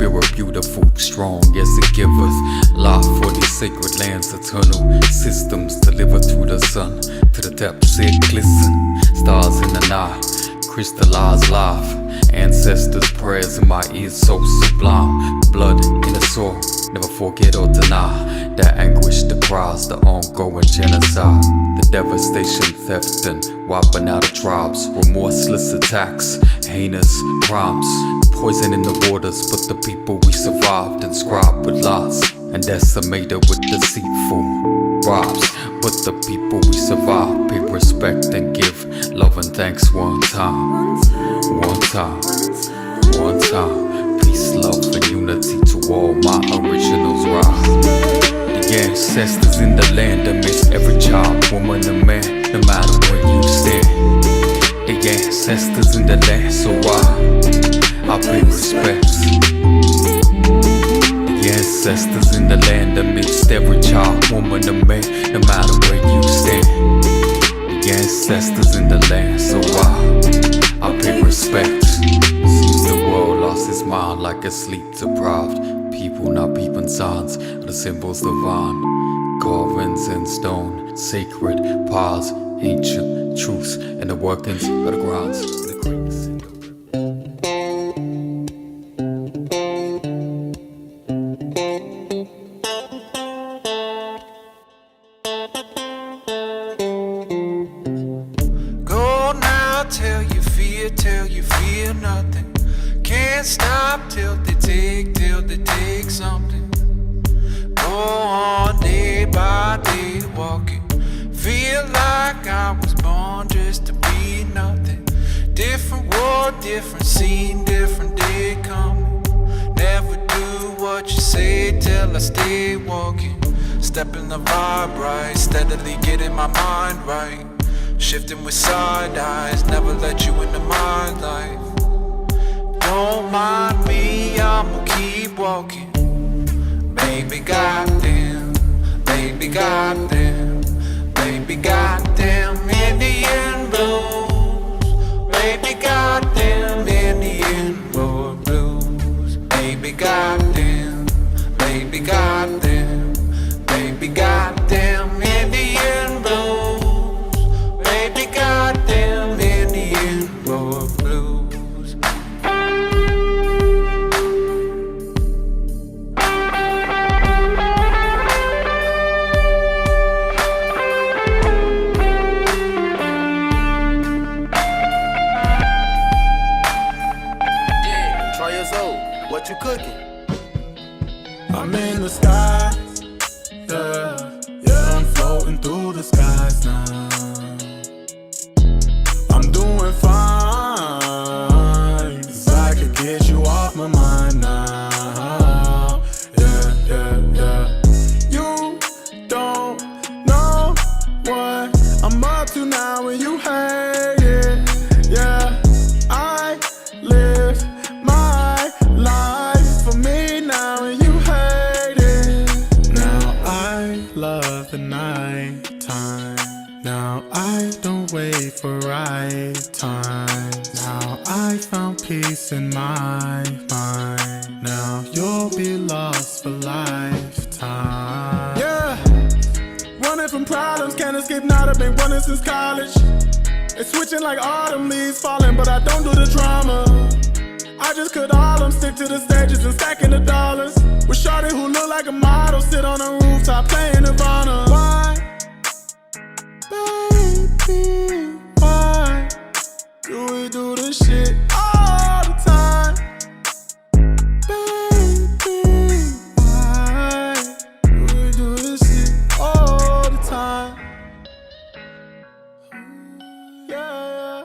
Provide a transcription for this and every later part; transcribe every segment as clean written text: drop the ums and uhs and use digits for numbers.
spirit beautiful, strong, yes it giveth life for these sacred lands, eternal systems delivered through the sun. To the depths it glisten, stars in the night, crystallized life. Ancestors' prayers in my ears so sublime. Blood in the soil, never forget or deny. That anguish, the cries, the ongoing genocide, the devastation, theft and wiping out of tribes. Remorseless attacks, heinous crimes, poison in the waters. But the people we survived, inscribed with lies and decimated with deceitful bribes. But the people we survive, pay respect and give love and thanks one time. One time, one time. Peace, love and unity to all my originals rise. The ancestors in the land amidst every child, woman and man, no matter where you stand. The ancestors in the land, so I pay respects. The ancestors in the land amidst every child, woman and man, no matter where you stand. The ancestors in the land, so I pay respects. Seems the world lost its mind like a sleep deprived. People not peeping signs of the symbols divine. Carvings in stone, sacred paths, ancient truths, and the workings of the grounds, the creeks. Go now till you feel nothing. Can't stop till they take something. Go on day by day walking. Feel like I was born just to be nothing. Different world, different scene, different day coming. Never do what you say till I stay walking. Stepping the vibe right, steadily getting my mind right. Shifting with side eyes, never let you into my life. Don't mind me, I'ma keep walking. Baby, goddamn, baby, goddamn, baby, goddamn, Indian blues. Baby, goddamn, Indian boy blues. Baby, goddamn, baby, goddamn, baby, goddamn, Indian blues. Baby, goddamn, Indian boy blues. What you cooking? I'm in the sky, yeah, I'm floating through the skies now. I'm doing fine, 'cause I could get you off my mind now. Yeah. You don't know what I'm up to now and you hate it. Yeah, I live my life for me now and you hate it. Now I love the night time. Now I don't wait for right time. Now I found peace in my mind. Now you'll be lost for lifetime. Yeah, running from problems, can't escape now. I've been running since college. It's switching like autumn leaves falling, but I don't do the drama. I just cut all them, stick to the stages and stacking the dollars. With shorty who look like a model, sit on a rooftop playing Nirvana. Why, baby, why do we do this shit all the time? Baby, why do we do this shit all the time? Yeah.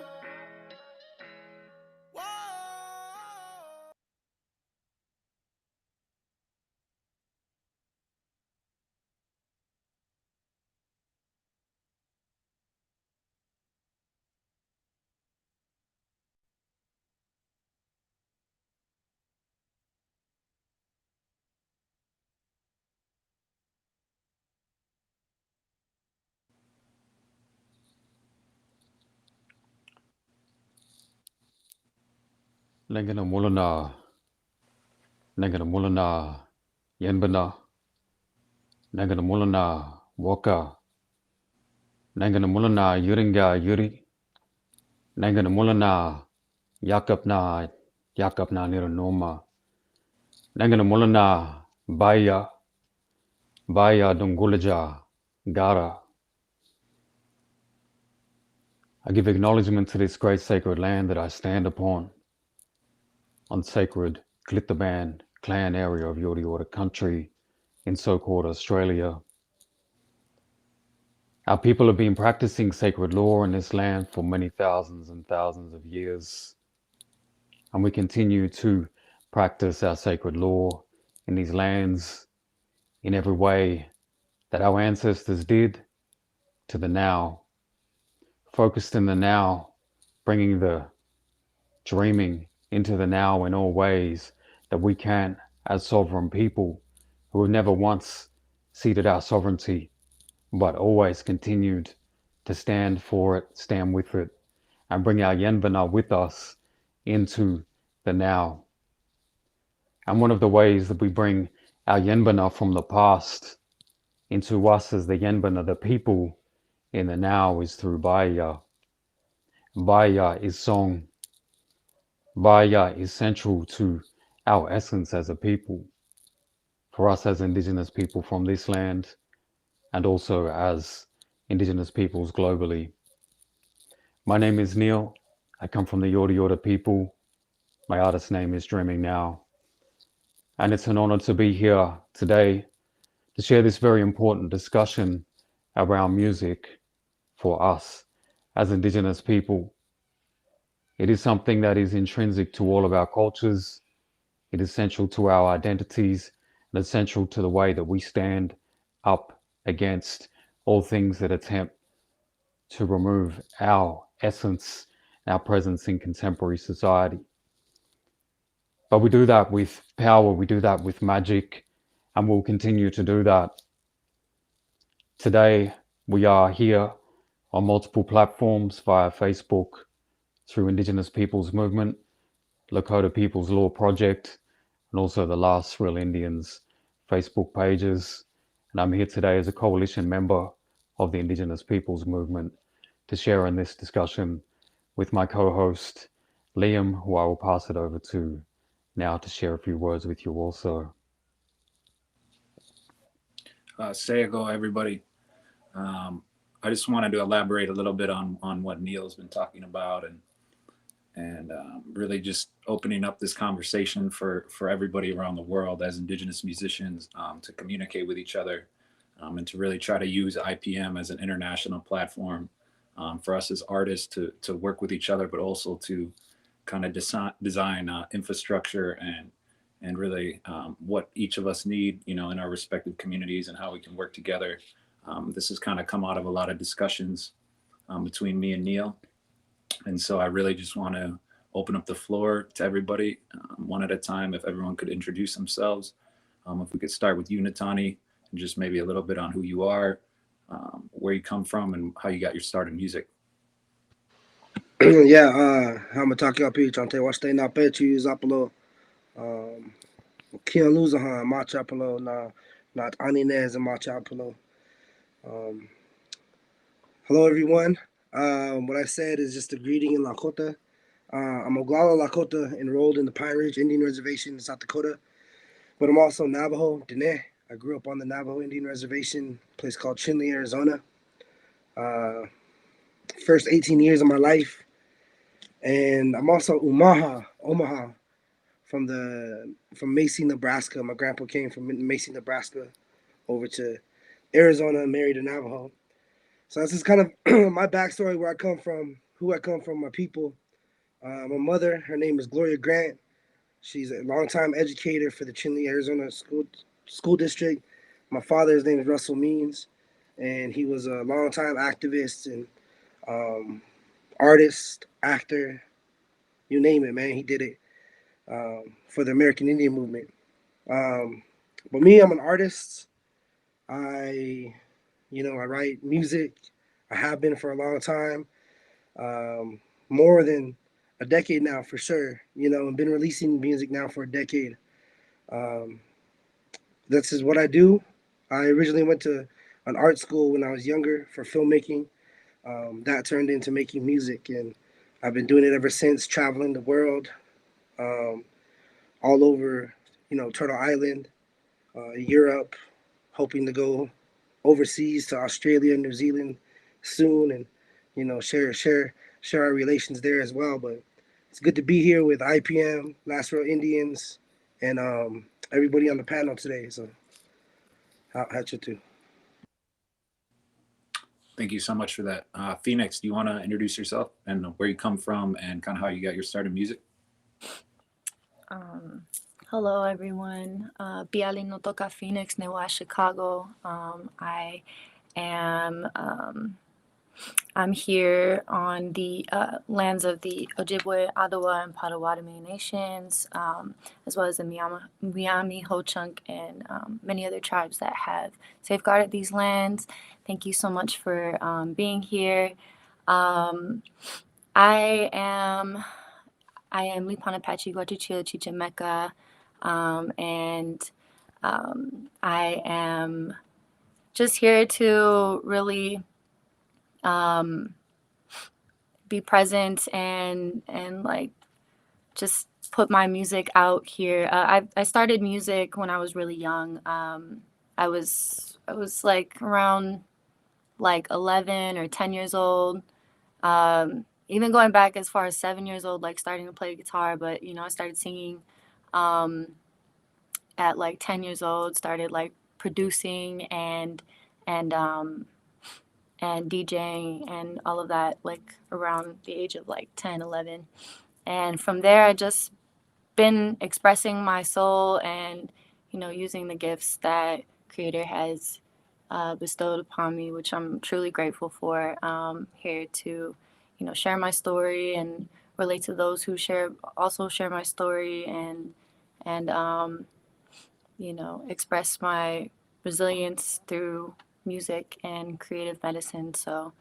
Langana Mulana Nangana mulana yenbana. Nangana mulana waka. Nangana mulana yuringa yuri. Nangana mulana yakapna nira noma. Nangana mulana baya dungulaja gara. I give acknowledgement to this great sacred land that I stand upon, on sacred Clitterban clan area of Yorta Yorta country in so-called Australia. Our people have been practicing sacred law in this land for many thousands and thousands of years, and we continue to practice our sacred law in these lands in every way that our ancestors did to the now, focused in the now, bringing the dreaming into the now in all ways that we can as sovereign people who have never once ceded our sovereignty, but always continued to stand for it, stand with it, and bring our Yenbana with us into the now. And one of the ways that we bring our Yenbana from the past into us as the Yenbana, the people in the now, is through Baya. Baya is song. Baya is central to our essence as a people, for us as Indigenous people from this land, and also as Indigenous peoples globally. My name is Neil. I come from the Yorta Yorta people. My artist name is Dreaming Now. And it's an honor to be here today to share this very important discussion around music for us as Indigenous people. It is something that is intrinsic to all of our cultures. It is central to our identities and essential to the way that we stand up against all things that attempt to remove our essence, our presence in contemporary society. But we do that with power, we do that with magic, and we'll continue to do that. Today, we are here on multiple platforms via Facebook, through Indigenous Peoples Movement, Lakota People's Law Project, and also the Last Real Indians Facebook pages. And I'm here today as a coalition member of the Indigenous Peoples Movement to share in this discussion with my co-host, Liam, who I will pass it over to now to share a few words with you also. Sayako, everybody. I just wanted to elaborate a little bit on what Neil's been talking about, and really just opening up this conversation for everybody around the world as Indigenous musicians, to communicate with each other, and to really try to use IPM as an international platform, for us as artists to work with each other, but also to kind of design infrastructure and really what each of us need, in our respective communities, and how we can work together. This has kind of come out of a lot of discussions between me and Neil. And so I really just want to open up the floor to everybody, one at a time. If everyone could introduce themselves, if we could start with you, Natani, and just maybe a little bit on who you are, where you come from, and how you got your start in music. Yeah, Hamataki Api, Chante, Washte na Pechu, Zapalo, Kian Luzahan, Machapalo, not Aninez and Machapalo. Hello, everyone. What I said is just a greeting in Lakota. I'm Oglala Lakota, enrolled in the Pine Ridge Indian Reservation in South Dakota, but I'm also Navajo, Dene. I grew up on the Navajo Indian Reservation, a place called Chinle, Arizona. First 18 years of my life. And I'm also Omaha, from Macy, Nebraska. My grandpa came from Macy, Nebraska, over to Arizona and married a Navajo. So this is kind of my backstory, where I come from, who I come from, my people. My mother, her name is Gloria Grant. She's a longtime educator for the Chinle, Arizona school district. My father's name is Russell Means, and he was a longtime activist and artist, actor, you name it, man. He did it for the American Indian movement. But me, I'm an artist. I write music. I have been for a long time, more than a decade now, for sure. I've been releasing music now for a decade. Um, this is what I do. I originally went to an art school when I was younger for filmmaking. That turned into making music, and I've been doing it ever since, traveling the world, um, all over, Turtle Island, Europe, hoping to go overseas to Australia, New Zealand soon, and share our relations there as well. But it's good to be here with IPM, Last Row Indians, and everybody on the panel today. So, how you too? Thank you so much for that. Phoenix, do you want to introduce yourself and where you come from and kind of how you got your start in music? Hello, everyone. Biali no toka Phoenix, Newa, Chicago. I am I'm here on the lands of the Ojibwe, Ottawa, and Potawatomi nations, as well as the Miami, Ho-Chunk, and many other tribes that have safeguarded these lands. Thank you so much for being here. I am Lipanapachi Guachuchila Chichimeca, and I am just here to really be present and like just put my music out here. I started music when I was really young. I was like around like 11 or 10 years old. Even going back as far as 7 years old, like starting to play guitar. But I started singing at like 10 years old. Started like producing and DJing and all of that, like around the age of like 10, 11. And from there, I just been expressing my soul and, using the gifts that Creator has bestowed upon me, which I'm truly grateful for. Here to, share my story and relate to those who also share my story and express my resilience through music and creative medicine. So,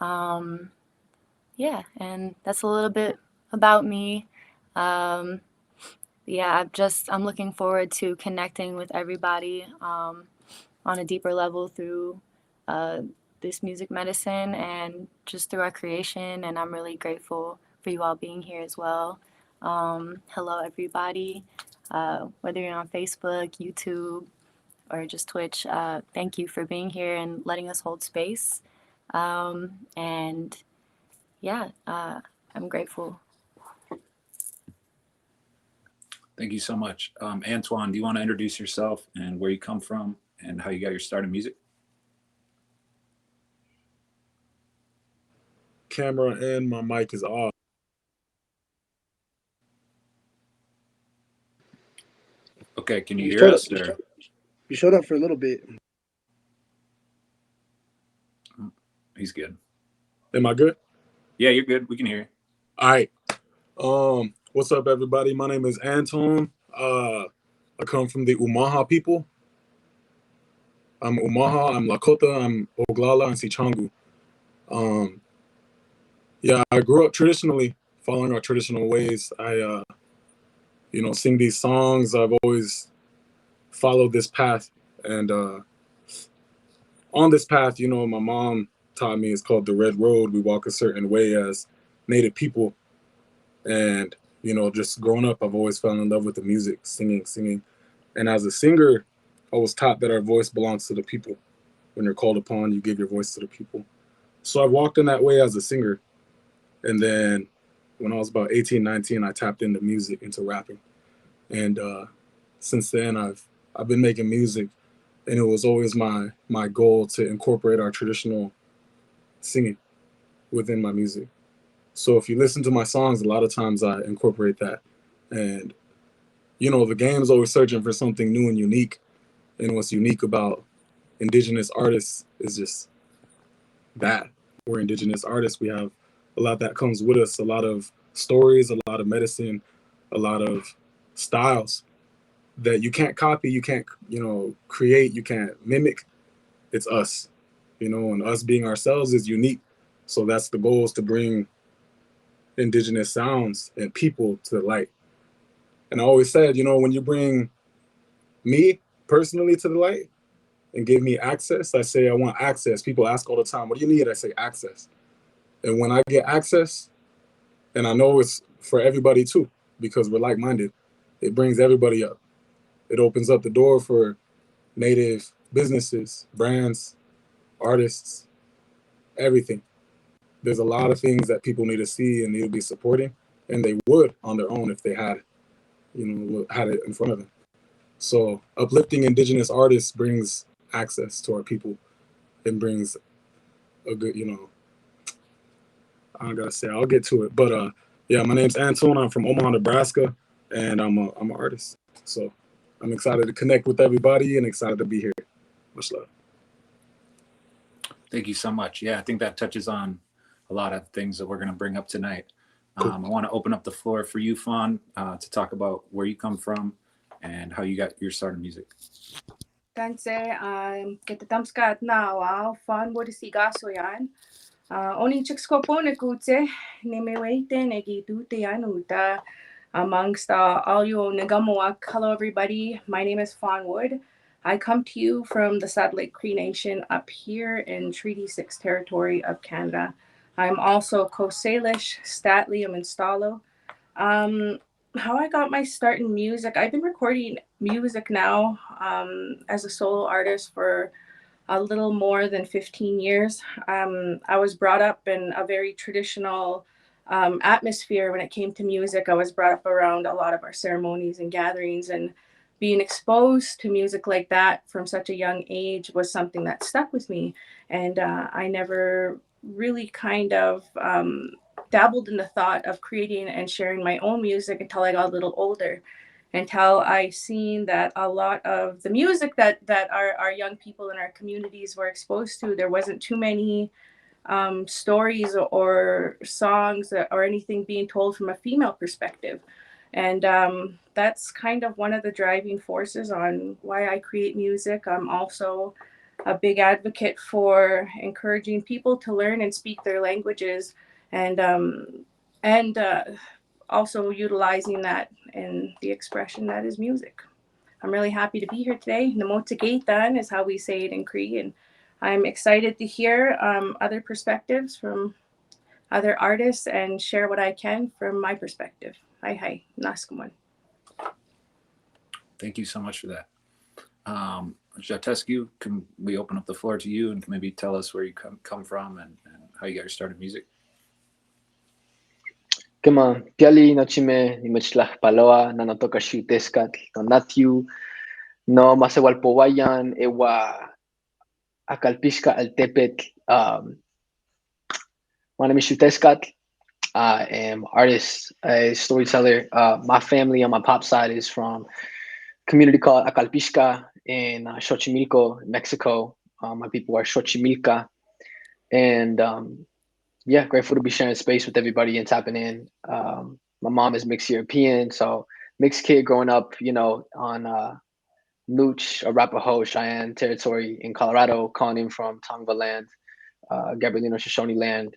yeah, and that's a little bit about me. Yeah, I'm looking forward to connecting with everybody on a deeper level through this music medicine and just through our creation. And I'm really grateful for you all being here as well. Hello, everybody. Whether you're on Facebook, YouTube, or just Twitch, thank you for being here and letting us hold space. And yeah, I'm grateful. Thank you so much. Antoine, do you want to introduce yourself and where you come from and how you got your start in music? Camera and my mic is off. Okay, can you hear us? Or? You showed up for a little bit. He's good. Am I good? Yeah, you're good. We can hear you. All right. What's up, everybody? My name is Anton. I come from the Umaha people. I'm Umaha, I'm Lakota, I'm Oglala, and Sichangu. Yeah, I grew up traditionally, following our traditional ways. I, sing these songs. I've always followed this path. And on this path, my mom taught me it's called the Red Road. We walk a certain way as Native people. And, just growing up, I've always fallen in love with the music, singing. And as a singer, I was taught that our voice belongs to the people. When you're called upon, you give your voice to the people. So I walked in that way as a singer. And then when I was about 18, 19, I tapped into music, into rapping. And since then, I've been making music. And it was always my goal to incorporate our traditional singing within my music. So if you listen to my songs, a lot of times I incorporate that. And, the game's always searching for something new and unique. And what's unique about Indigenous artists is just that. We're Indigenous artists. We have a lot that comes with us, a lot of stories, a lot of medicine, a lot of styles that you can't copy, you can't, create, you can't mimic. It's us, and us being ourselves is unique. So that's the goal, is to bring Indigenous sounds and people to the light. And I always said, when you bring me personally to the light and give me access, I say I want access. People ask all the time, what do you need? I say access. And when I get access, and I know it's for everybody too, because we're like-minded, it brings everybody up. It opens up the door for Native businesses, brands, artists, everything. There's a lot of things that people need to see and need to be supporting, and they would on their own if they had, had it in front of them. So uplifting Indigenous artists brings access to our people and brings a good, I gotta say, I'll get to it. But yeah, my name's Anton. I'm from Omaha, Nebraska, and I'm an artist. So I'm excited to connect with everybody and excited to be here. Much love. Thank you so much. Yeah, I think that touches on a lot of things that we're going to bring up tonight. Cool. I want to open up the floor for you, Fawn, to talk about where you come from and how you got your start in music. Tanse, kitatamskat na wow, Fawn wurde si gaso yan. Oni chikskopo ne kutse, ne me waite ne gitute yan uta. Amongst all you Nagamoak, hello everybody. My name is Fawn Wood. I come to you from the Saddle Lake Cree Nation up here in Treaty 6 territory of Canada. I'm also Coast Salish, Statlium, and Stalo. How I got my start in music, I've been recording music now as a solo artist for a little more than 15 years. I was brought up in a very traditional atmosphere when it came to music. I was brought up around a lot of our ceremonies and gatherings, and being exposed to music like that from such a young age was something that stuck with me. And I never really kind of dabbled in the thought of creating and sharing my own music until I got a little older, until I seen that a lot of the music that our young people in our communities were exposed to, there wasn't too many stories or songs or anything being told from a female perspective. And that's kind of one of the driving forces on why I create music. I'm also a big advocate for encouraging people to learn and speak their languages, and also utilizing that in the expression that is music. I'm really happy to be here today. Namotagaitan is how we say it in Cree, and I'm excited to hear other perspectives from other artists and share what I can from my perspective. Hi, Naskamun. Thank you so much for that. Jatescu, can we open up the floor to you and maybe tell us where you come from and how you got your start in music? Kama piali no chime ni machlah paloa na natoka shuteskat no natiu no masewalpowayan ewa akalpishka altepet wanami shuteskat. I am artist, a storyteller. My family on my pop side is from a community called Acalpishka in Xochimilco, Mexico. My people are Xochimilca. And yeah, grateful to be sharing space with everybody and tapping in. My mom is mixed European, so mixed kid growing up, on Nooch, Arapaho, Cheyenne territory in Colorado, calling in from Tongva land, Gabrielino Shoshone land,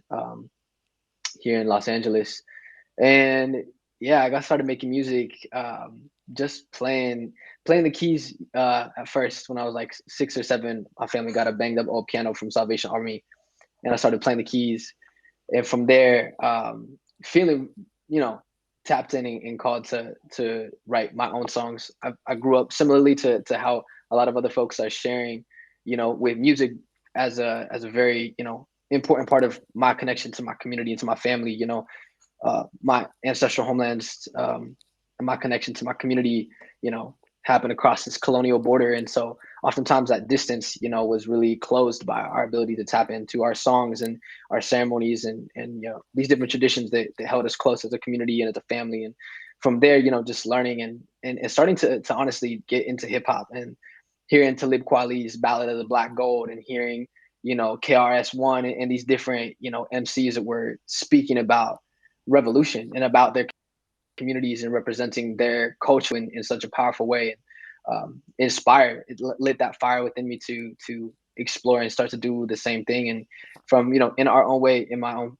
here in Los Angeles. And yeah, I got started making music, just playing the keys at first. When I was like 6 or 7, my family got a banged up old piano from Salvation Army, and I started playing the keys. And from there, feeling, tapped in and called to write my own songs. I grew up similarly to how a lot of other folks are sharing, with music as a very, important part of my connection to my community and to my family. My ancestral homelands and my connection to my community, happened across this colonial border. And so oftentimes that distance, was really closed by our ability to tap into our songs and our ceremonies and these different traditions that held us close as a community and as a family. And from there, just learning and starting to honestly get into hip hop and hearing Talib Kweli's Ballad of the Black Gold and hearing, KRS-One and these different, MCs that were speaking about revolution and about their communities and representing their culture in such a powerful way. Inspired, it lit that fire within me to explore and start to do the same thing. And from, in our own way,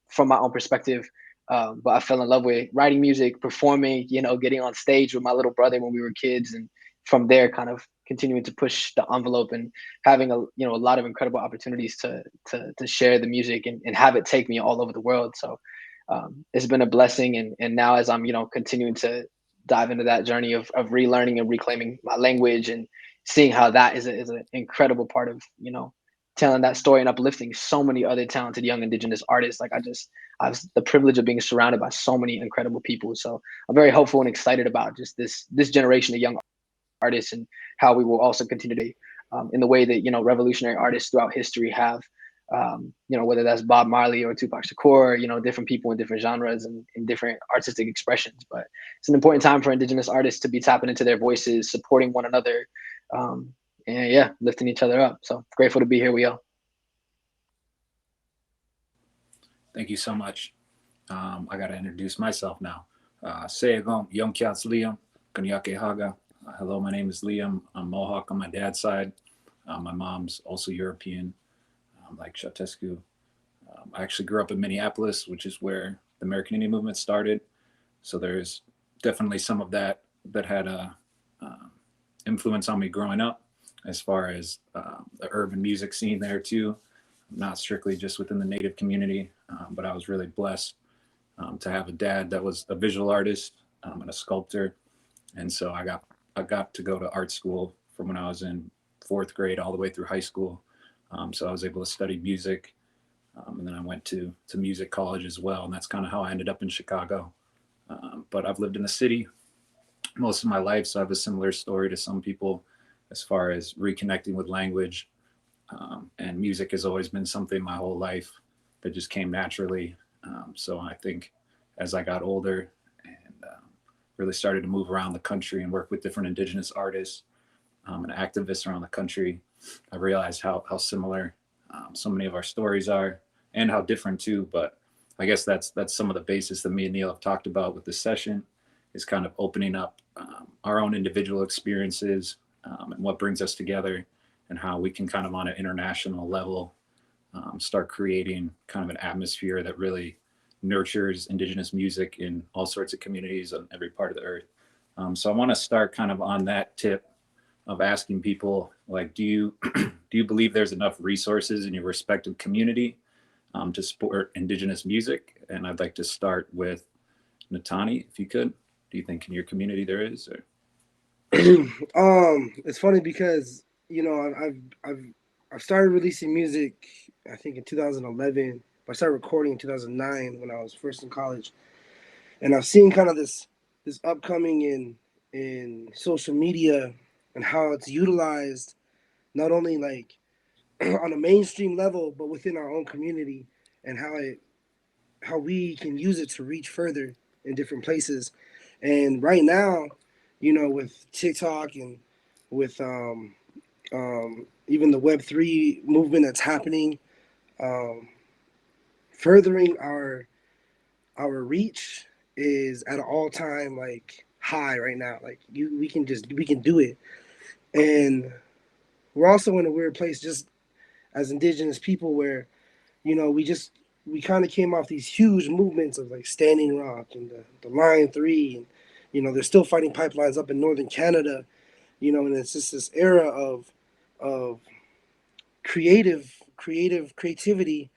from my own perspective, but I fell in love with writing music, performing, getting on stage with my little brother when we were kids. And from there kind of continuing to push the envelope and having a lot of incredible opportunities to share the music and have it take me all over the world. So it's been a blessing, and now as I'm continuing to dive into that journey of relearning and reclaiming my language and seeing how that is an incredible part of telling that story and uplifting so many other talented young Indigenous artists. Like I've the privilege of being surrounded by so many incredible people. So I'm very hopeful and excited about just this generation of young artists and how we will also continue to in the way that revolutionary artists throughout history have. Whether that's Bob Marley or Tupac Shakur, different people in different genres and in different artistic expressions. But it's an important time for Indigenous artists to be tapping into their voices, supporting one another, and yeah, lifting each other up. So grateful to be here with y'all. Thank you so much. I got to introduce myself now. Sayagom, Young Kyats Liam, Kanyake Haga. Hello, my name is Liam. I'm Mohawk on my dad's side. My mom's also European, like Chatescu. I actually grew up in Minneapolis, which is where the American Indian movement started. So there's definitely some of that had a influence on me growing up, as far as the urban music scene there too. Not strictly just within the Native community, but I was really blessed to have a dad that was a visual artist and a sculptor. And so I got to go to art school from when I was in 4th grade all the way through high school. So I was able to study music. And then I went to music college as well. And that's kind of how I ended up in Chicago. But I've lived in the city most of my life. So I have a similar story to some people as far as reconnecting with language. And music has always been something my whole life that just came naturally. So I think as I got older and really started to move around the country and work with different Indigenous artists and activists around the country, I realized how similar so many of our stories are, and how different too. But I guess that's some of the basis that me and Neil have talked about with this session, is kind of opening up our own individual experiences and what brings us together, and how we can kind of on an international level start creating kind of an atmosphere that really nurtures Indigenous music in all sorts of communities on every part of the earth. So I want to start kind of on that tip of asking people, like, do you believe there's enough resources in your respective community to support Indigenous music? And I'd like to start with Natani, if you could. Do you think in your community there is? Or? It's funny because I've started releasing music, I think in 2011. But I started recording in 2009 when I was first in college, and I've seen kind of this upcoming in social media and how it's utilized, not only like on a mainstream level, but within our own community, and how we can use it to reach further in different places. And right now, with TikTok and with even the Web3 movement that's happening, furthering our reach is at an all-time like high right now. Like we can do it. And we're also in a weird place just as Indigenous people where we kind of came off these huge movements of like Standing Rock and the Line 3, and they're still fighting pipelines up in northern Canada, and it's just this era of creativity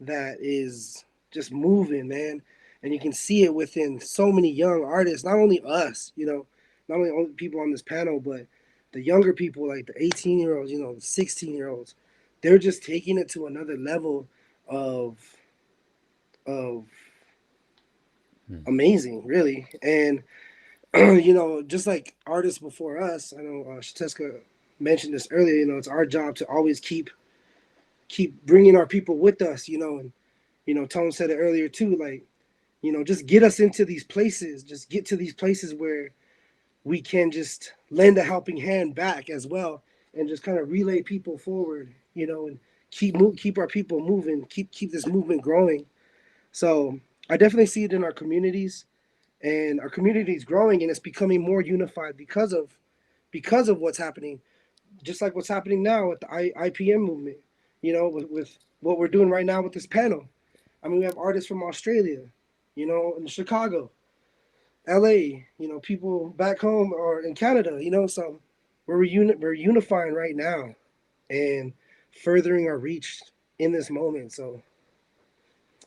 that is just moving, man. And you can see it within so many young artists, not only us, not only people on this panel, but the younger people, like the 18-year-olds, the 16-year-olds. They're just taking it to another level of amazing, really. And just like artists before us, I know Shateska mentioned this earlier. It's our job to always keep bringing our people with us, and Tone said it earlier too, like, just get us into these places, just get to these places where we can just lend a helping hand back as well, and just kind of relay people forward, and keep our people moving, keep this movement growing. So I definitely see it in our communities, and our community is growing, and it's becoming more unified because of what's happening, just like what's happening now with the IPM movement, with what we're doing right now with this panel. I mean, we have artists from Australia, in Chicago, LA, people back home or in Canada, so we're unifying right now and furthering our reach in this moment. So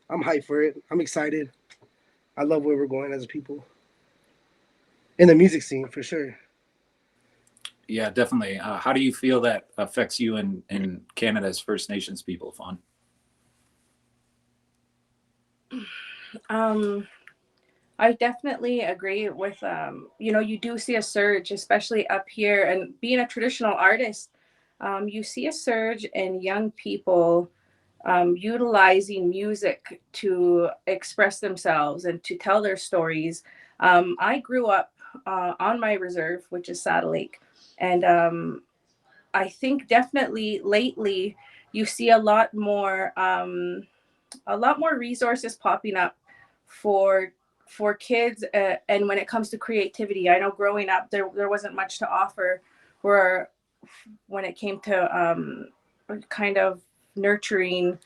I'm hyped for it. I'm excited. I love where we're going as a people in the music scene for sure. Yeah, definitely. How do you feel that affects you in Canada's First Nations people, Fawn? I definitely agree with you know, you do see a surge, especially up here, and being a traditional artist, you see a surge in young people utilizing music to express themselves and to tell their stories. I grew up on my reserve, which is Saddle Lake, and I think definitely lately you see a lot more resources popping up for kids, and when it comes to creativity. I know growing up there wasn't much to offer for when it came to kind of nurturing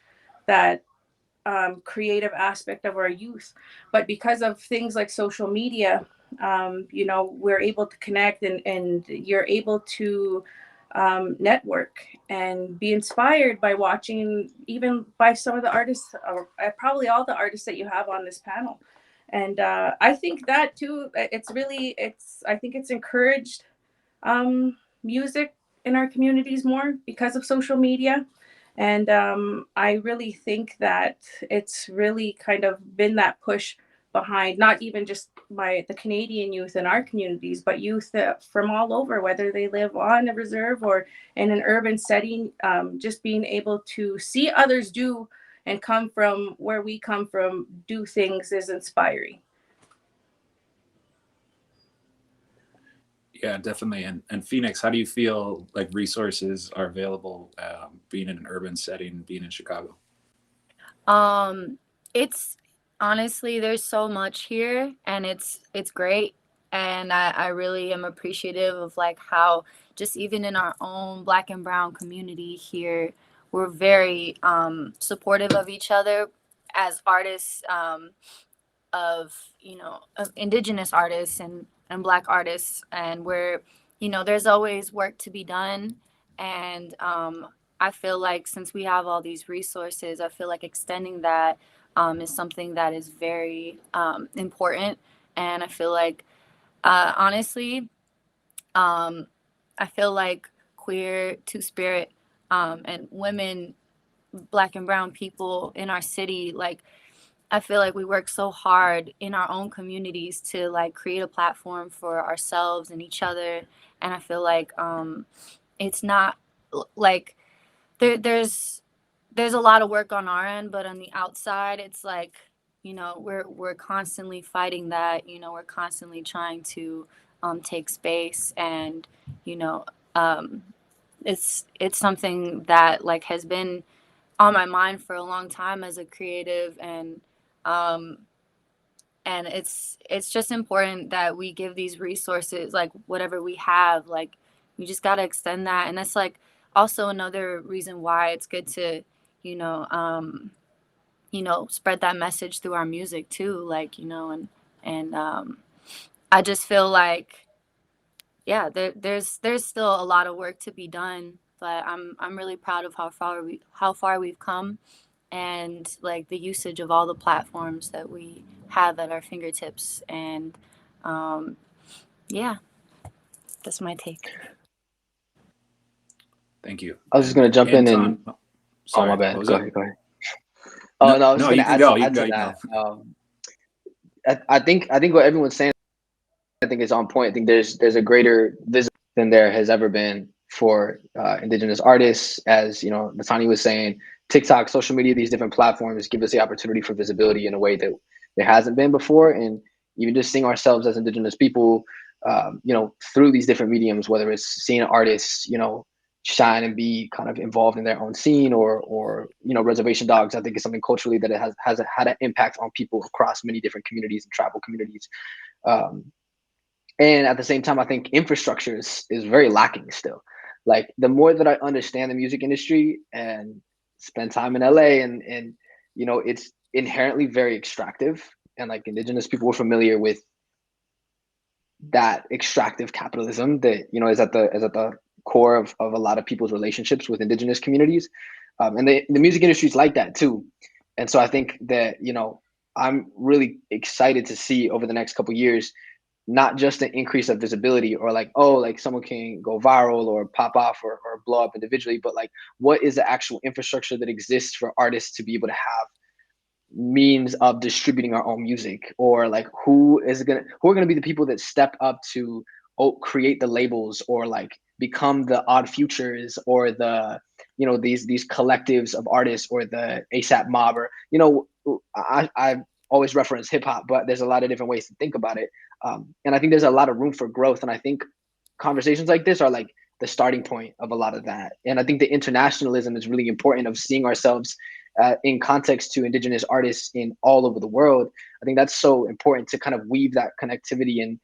that creative aspect of our youth. But because of things like social media, you know, we're able to connect, and you're able to network and be inspired by watching, even by some of the artists, or probably all the artists that you have on this panel. And I think that too, I think it's encouraged music in our communities more because of social media. And I really think that it's really kind of been that push behind not even just the Canadian youth in our communities, but youth from all over, whether they live on a reserve or in an urban setting. Just being able to see others do and come from where we come from, do things, is inspiring. Yeah, definitely. And Phoenix, how do you feel like resources are available being in an urban setting, being in Chicago? It's honestly, there's so much here, and it's great. And I really am appreciative of like how just even in our own Black and Brown community here, we're very supportive of each other as artists, of of Indigenous artists and Black artists, and where there's always work to be done. And I feel like since we have all these resources, I feel like extending that is something that is very important. And I feel like honestly, um, I feel like queer, two-spirit, and women, Black and Brown people in our city, like I feel like we work so hard in our own communities to like create a platform for ourselves and each other. And I feel like it's not like there's a lot of work on our end, but on the outside, it's like we're constantly fighting that. We're constantly trying to take space, and you know um, it's something that like has been on my mind for a long time as a creative. Um and it's just important that we give these resources, like whatever we have, like we just got to extend that. And that's like also another reason why it's good to you know um spread that message through our music too, like and I just feel like yeah, there's still a lot of work to be done, but I'm really proud of how far we've come, and like the usage of all the platforms that we have at our fingertips. And um, yeah, that's my take. Thank you. I was just gonna jump in and Anton, oh my sorry, what bad. was Go that? ahead. Go ahead. Oh no, I was just No, gonna you can go. You add can go. to You can that. go. I think what everyone's saying, I think is on point. I think there's a greater visibility than there has ever been for Indigenous artists. As you know, Natani was saying, TikTok, social media, these different platforms give us the opportunity for visibility in a way that there hasn't been before. And even just seeing ourselves as Indigenous people, through these different mediums, whether it's seeing artists, shine and be kind of involved in their own scene, or reservation dogs, I think is something culturally that it has had an impact on people across many different communities and tribal communities. Um, and at the same time, I think infrastructure is very lacking still. Like the more that I understand the music industry and spend time in LA, and it's inherently very extractive, and like Indigenous people were familiar with that extractive capitalism that, you know, is at the core of a lot of people's relationships with indigenous communities. And the music industry is like that too. And so I think that, you know, I'm really excited to see over the next couple of years, not just an increase of visibility or like, oh, like someone can go viral or pop off or blow up individually, but like what is the actual infrastructure that exists for artists to be able to have means of distributing our own music, or like who are gonna be the people that step up to create the labels, or like become the Odd Futures, or the, you know, these collectives of artists, or the ASAP Mob, or, you know, I always reference hip hop, but there's a lot of different ways to think about it. And I think there's a lot of room for growth, and I think conversations like this are like the starting point of a lot of that. And I think the internationalism is really important, of seeing ourselves in context to indigenous artists in all over the world. I think that's so important to kind of weave that connectivity and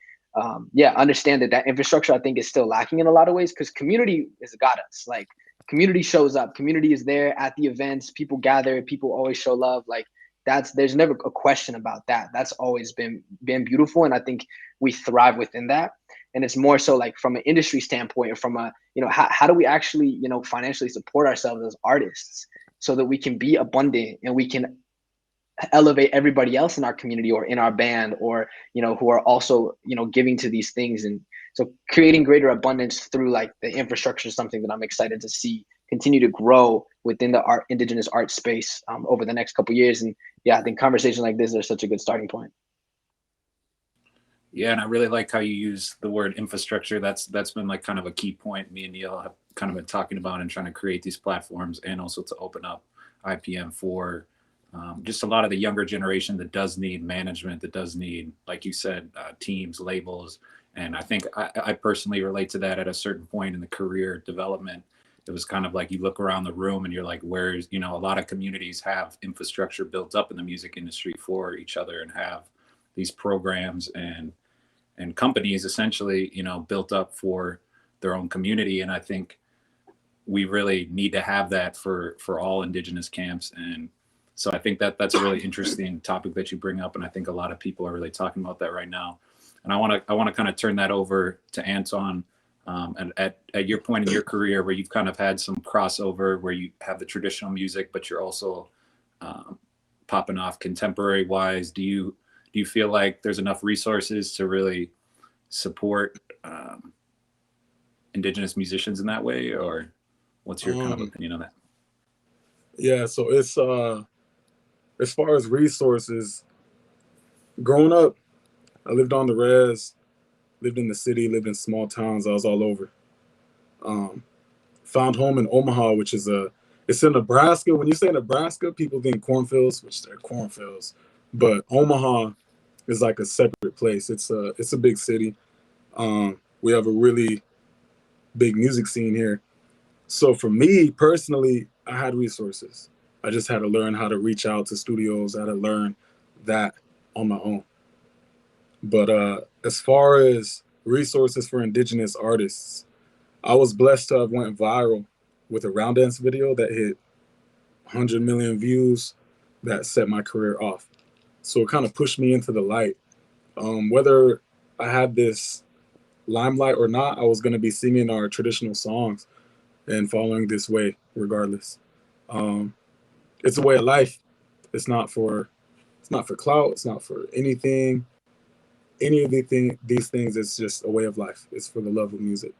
understand that infrastructure, I think, is still lacking in a lot of ways, because community has got us. Like, community shows up, community is there at the events, people gather, people always show love. Like, there's never a question about that. That's always been beautiful, and I think we thrive within that. And it's more so like from an industry standpoint, or from a, you know, how do we actually, you know, financially support ourselves as artists, so that we can be abundant and we can elevate everybody else in our community or in our band, or, you know, who are also, you know, giving to these things. And so creating greater abundance through like the infrastructure is something that I'm excited to see continue to grow within the indigenous art space over the next couple of years. And yeah, I think conversations like this are such a good starting point. Yeah, and I really like how you use the word infrastructure. That's been like kind of a key point me and Neil have kind of been talking about, and trying to create these platforms, and also to open up IPM for just a lot of the younger generation that does need management, that does need, like you said, teams, labels. And I think I personally relate to that at a certain point in the career development. It was kind of like you look around the room and you're like, where's, you know, a lot of communities have infrastructure built up in the music industry for each other, and have these programs and companies essentially, you know, built up for their own community. And I think we really need to have that for all indigenous camps. And so I think that's a really interesting topic that you bring up, and I think a lot of people are really talking about that right now. And I want to kind of turn that over to Anton. And at your point in your career, where you've kind of had some crossover, where you have the traditional music, but you're also popping off contemporary wise, do you feel like there's enough resources to really support indigenous musicians in that way, or what's your kind of opinion on that? Yeah, so it's as far as resources, growing up, I lived on the res, lived in the city, lived in small towns. I was all over. Found home in Omaha, which is it's in Nebraska. When you say Nebraska, people think cornfields, which they're cornfields, but Omaha is like a separate place. It's a big city. We have a really big music scene here. So for me personally, I had resources. I just had to learn how to reach out to studios. I had to learn that on my own. But as far as resources for indigenous artists, I was blessed to have went viral with a round dance video that hit 100 million views, that set my career off. So it kind of pushed me into the light. Whether I had this limelight or not, I was going to be singing our traditional songs and following this way regardless. It's a way of life. It's not for clout. It's not for anything. Any of these things, it's just a way of life. It's for the love of music.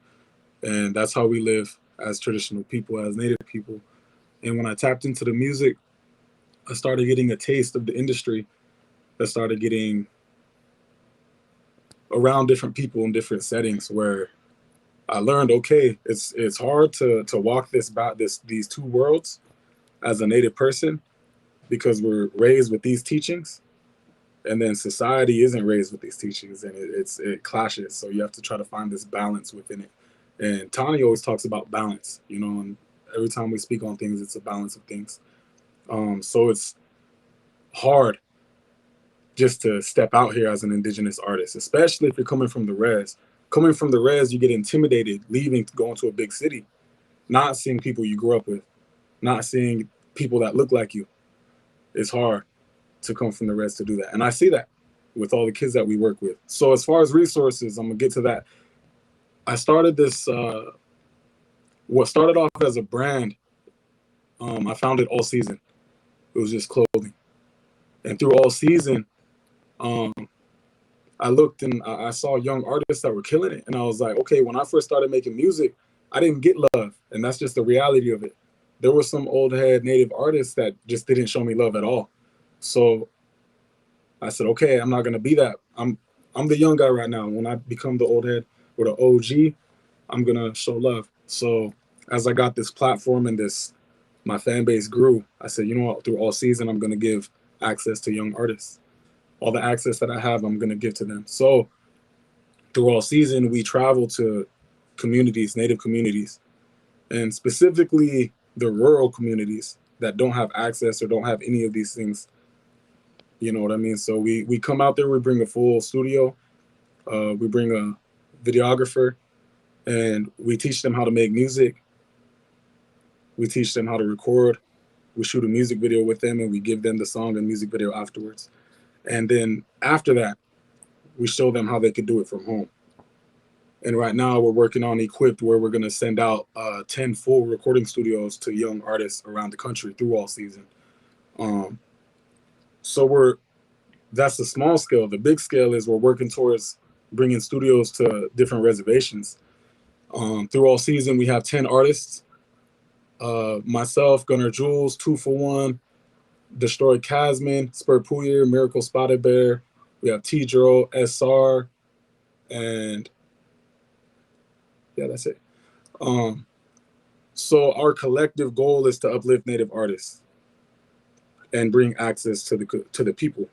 And that's how we live as traditional people, as Native people. And when I tapped into the music, I started getting a taste of the industry. I started getting around different people in different settings, where I learned, okay, it's hard to walk these two worlds as a Native person, because we're raised with these teachings, and then society isn't raised with these teachings, and it clashes. So you have to try to find this balance within it. And Tani always talks about balance, you know, and every time we speak on things, it's a balance of things. So it's hard just to step out here as an indigenous artist, especially if you're coming from the res. Coming from the res, you get intimidated leaving to go into a big city, not seeing people you grew up with, not seeing people that look like you. It's hard to come from the res to do that. And I see that. with all the kids that we work with. So as far as resources, I'm gonna get to that. I started this. What started off as a brand, I founded All Season. It was just clothing, and through All Season, um, I looked and I saw young artists that were killing it, and I was like, okay. When I first started making music, I didn't get love, and that's just the reality of it. There were some old head native artists that just didn't show me love at all. So I said, okay, I'm not gonna be that. I'm the young guy right now. When I become the old head or the OG, I'm gonna show love. So as I got this platform and my fan base grew, I said, you know what, through All Season, I'm gonna give access to young artists. All the access that I have, I'm gonna give to them. So through All Season, we travel to communities, native communities, and specifically the rural communities that don't have access or don't have any of these things. You know what I mean? So we come out there, we bring a full studio, we bring a videographer, and we teach them how to make music. We teach them how to record. We shoot a music video with them, and we give them the song and music video afterwards. And then after that, we show them how they could do it from home. And right now we're working on Equipped, where we're going to send out 10 full recording studios to young artists around the country through All Season. So that's the small scale. The big scale is we're working towards bringing studios to different reservations. Through All Season, we have 10 artists. Myself, Gunnar Jules, 2 for 1, Destroyed Casman, Spur Puyer, Miracle Spotted Bear. We have T-Dro, SR, and yeah, that's it. So our collective goal is to uplift Native artists and bring access to the people.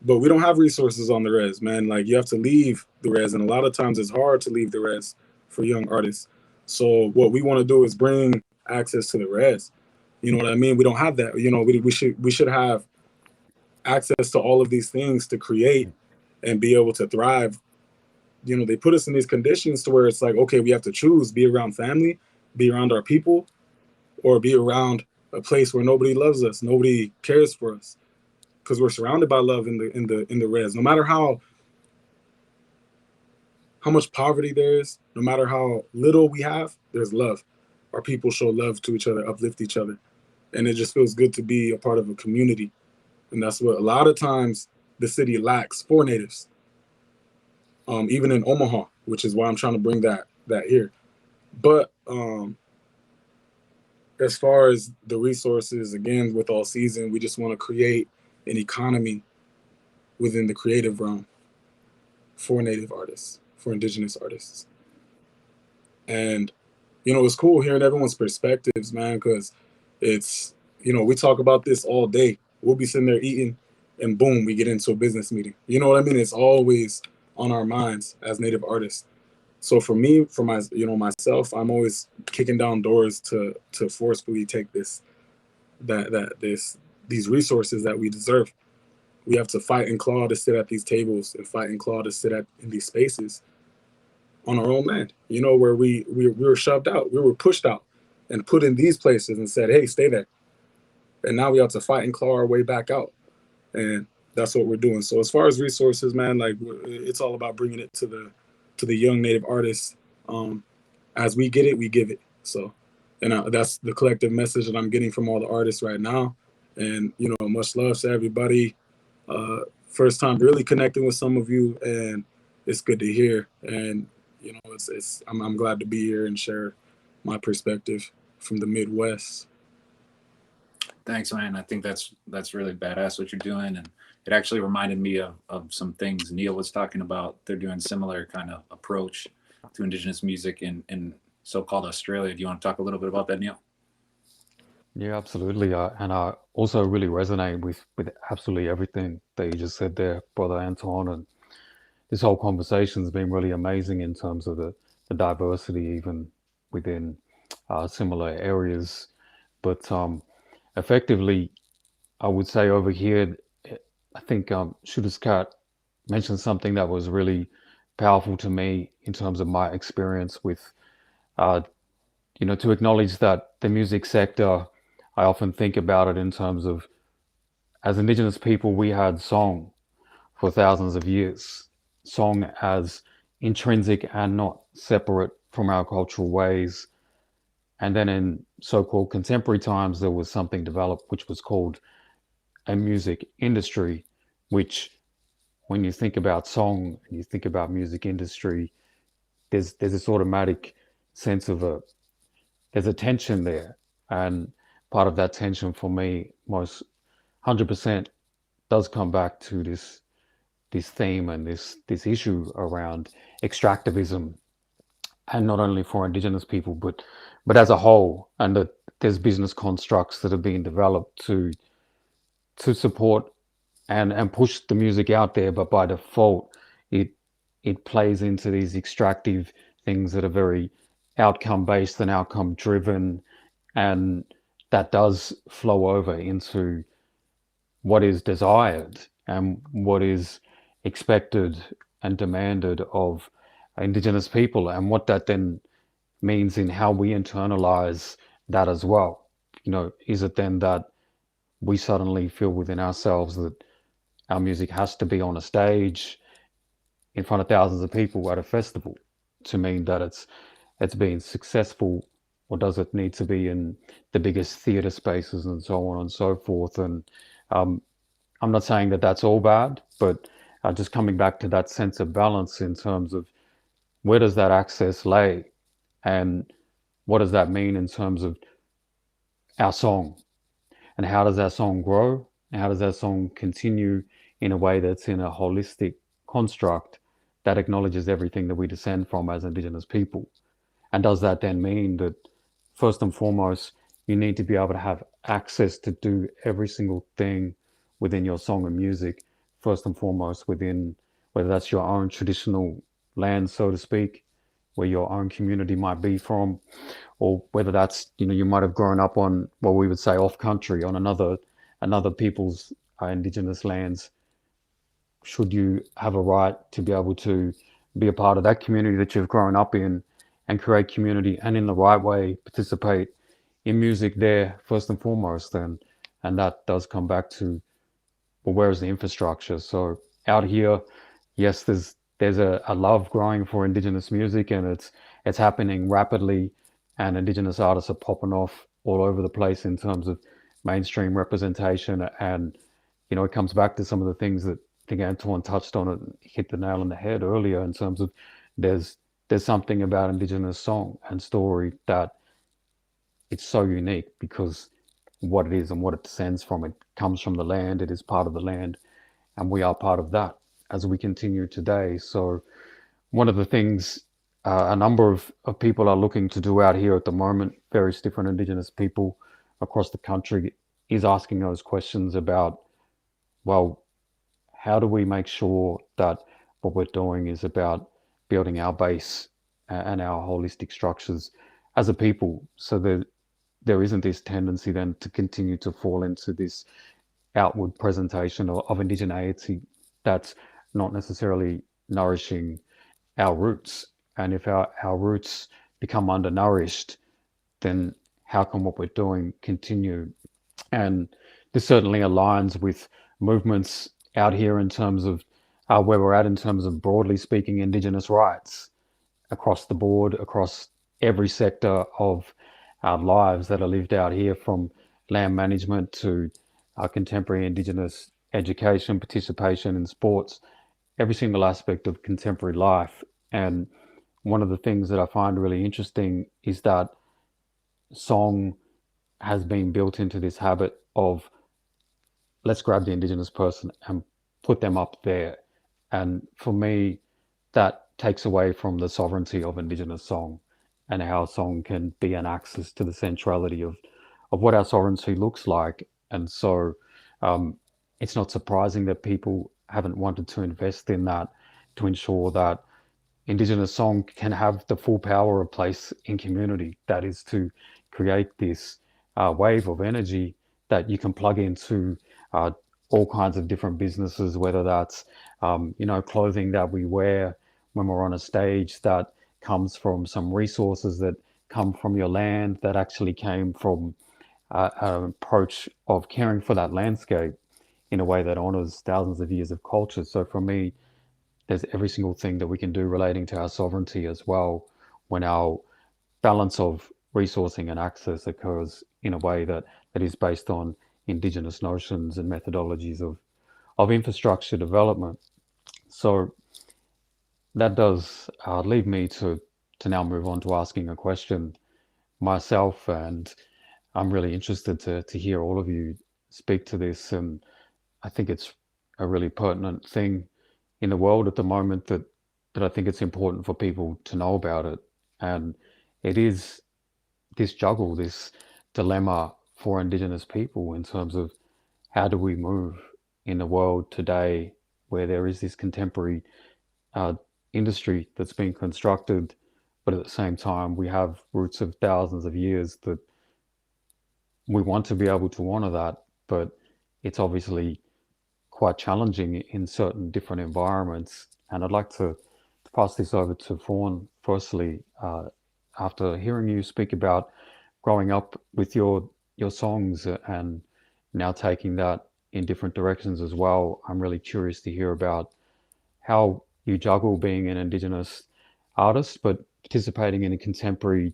But we don't have resources on the res, man. Like, you have to leave the res, and a lot of times it's hard to leave the res for young artists. So what we want to do is bring access to the res. You know what I mean? We don't have that. You know, we should have access to all of these things to create and be able to thrive. You know, they put us in these conditions to where it's like, okay, we have to choose: be around family, be around our people, or be around a place where nobody loves us, nobody cares for us, because we're surrounded by love in the res. No matter how much poverty there is, no matter how little we have, there's love. Our people show love to each other, uplift each other, and it just feels good to be a part of a community. And that's what a lot of times the city lacks for natives. Even in Omaha, which is why I'm trying to bring that here. But as far as the resources, again, with All Season, we just want to create an economy within the creative realm for Native artists, for Indigenous artists. And, you know, it's cool hearing everyone's perspectives, man, because it's, you know, we talk about this all day. We'll be sitting there eating, and boom, we get into a business meeting. You know what I mean? It's always on our minds as Native artists. So for me, for myself, I'm always kicking down doors to forcefully take these resources that we deserve. We have to fight and claw to sit at these tables and fight and claw to sit in these spaces on our own land. You know, where we were shoved out, we were pushed out and put in these places and said, hey, stay there. And now we have to fight and claw our way back out. And that's what we're doing. So as far as resources, man, like, it's all about bringing it to the young Native artists. As we get it, we give it. So, and that's the collective message that I'm getting from all the artists right now. And, you know, much love to everybody. First time really connecting with some of you, and it's good to hear. And, you know, I'm glad to be here and share my perspective from the Midwest. Thanks, man. I think that's really badass what you're doing. And it actually reminded me of some things Neil was talking about. They're doing similar kind of approach to Indigenous music in so-called Australia. Do you want to talk a little bit about that, Neil? Yeah, absolutely. And I also really resonate with absolutely everything that you just said there, Brother Anton. And this whole conversation has been really amazing in terms of the diversity, even within similar areas. But effectively, I would say over here, I think Shooter's Cat mentioned something that was really powerful to me in terms of my experience with, you know, to acknowledge that the music sector, I often think about it in terms of, as Indigenous people, we had song for thousands of years. Song as intrinsic and not separate from our cultural ways. And then in so-called contemporary times, there was something developed which was called a music industry, which when you think about song and you think about music industry, there's this automatic sense of there's a tension there. And part of that tension for me, most 100% does come back to this theme and this issue around extractivism, and not only for Indigenous people, but as a whole, and that there's business constructs that are being developed to support and push the music out there, but by default, it it plays into these extractive things that are very outcome based and outcome driven, and that does flow over into what is desired and what is expected and demanded of Indigenous people, and what that then means in how we internalize that as well. You know, is it then that we suddenly feel within ourselves that our music has to be on a stage in front of thousands of people at a festival to mean that it's been successful, or does it need to be in the biggest theatre spaces and so on and so forth? And I'm not saying that that's all bad, but just coming back to that sense of balance in terms of where does that access lay, and what does that mean in terms of our song, and how does our song grow, and how does our song continue in a way that's in a holistic construct that acknowledges everything that we descend from as Indigenous people. And does that then mean that first and foremost you need to be able to have access to do every single thing within your song and music, first and foremost within, whether that's your own traditional land, so to speak, where your own community might be from, or whether that's, you know, you might have grown up on what we would say off country on another people's Indigenous lands. Should you have a right to be able to be a part of that community that you've grown up in and create community, and in the right way participate in music there first and foremost? And that does come back to, well, where is the infrastructure? So out here, yes, there's a love growing for Indigenous music, and it's happening rapidly, and Indigenous artists are popping off all over the place in terms of mainstream representation. And you know, it comes back to some of the things that I think Antoine touched on, it hit the nail on the head earlier, in terms of there's something about Indigenous song and story that it's so unique, because what it is and what it descends from, it comes from the land, it is part of the land, and we are part of that as we continue today. So one of the things a number of people are looking to do out here at the moment, various different Indigenous people across the country, is asking those questions about, well, how do we make sure that what we're doing is about building our base and our holistic structures as a people, so that there isn't this tendency then to continue to fall into this outward presentation of indigeneity that's not necessarily nourishing our roots. And if our roots become undernourished, then how can what we're doing continue? And this certainly aligns with movements out here in terms of where we're at in terms of, broadly speaking, Indigenous rights across the board, across every sector of our lives that are lived out here, from land management to contemporary Indigenous education, participation in sports, every single aspect of contemporary life. And one of the things that I find really interesting is that song has been built into this habit of, let's grab the Indigenous person and put them up there. And for me, that takes away from the sovereignty of Indigenous song, and how song can be an access to the centrality of what our sovereignty looks like. And so it's not surprising that people haven't wanted to invest in that, to ensure that Indigenous song can have the full power of place in community. That is to create this wave of energy that you can plug into all kinds of different businesses, whether that's you know, clothing that we wear when we're on a stage that comes from some resources that come from your land, that actually came from an approach of caring for that landscape. in a way that honors thousands of years of culture. So for me, there's every single thing that we can do relating to our sovereignty as well when our balance of resourcing and access occurs in a way that is based on indigenous notions and methodologies of infrastructure development. So that does lead me to now move on to asking a question myself, and I'm really interested to hear all of you speak to this. And I think it's a really pertinent thing in the world at the moment that I think it's important for people to know about it. And it is this juggle, this dilemma for Indigenous people in terms of how do we move in the world today where there is this contemporary uh, industry that's been constructed, but at the same time we have roots of thousands of years that we want to be able to honor that, but it's obviously quite challenging in certain different environments. And I'd like to pass this over to Fawn firstly, after hearing you speak about growing up with your songs and now taking that in different directions as well. I'm really curious to hear about how you juggle being an Indigenous artist, but participating in a contemporary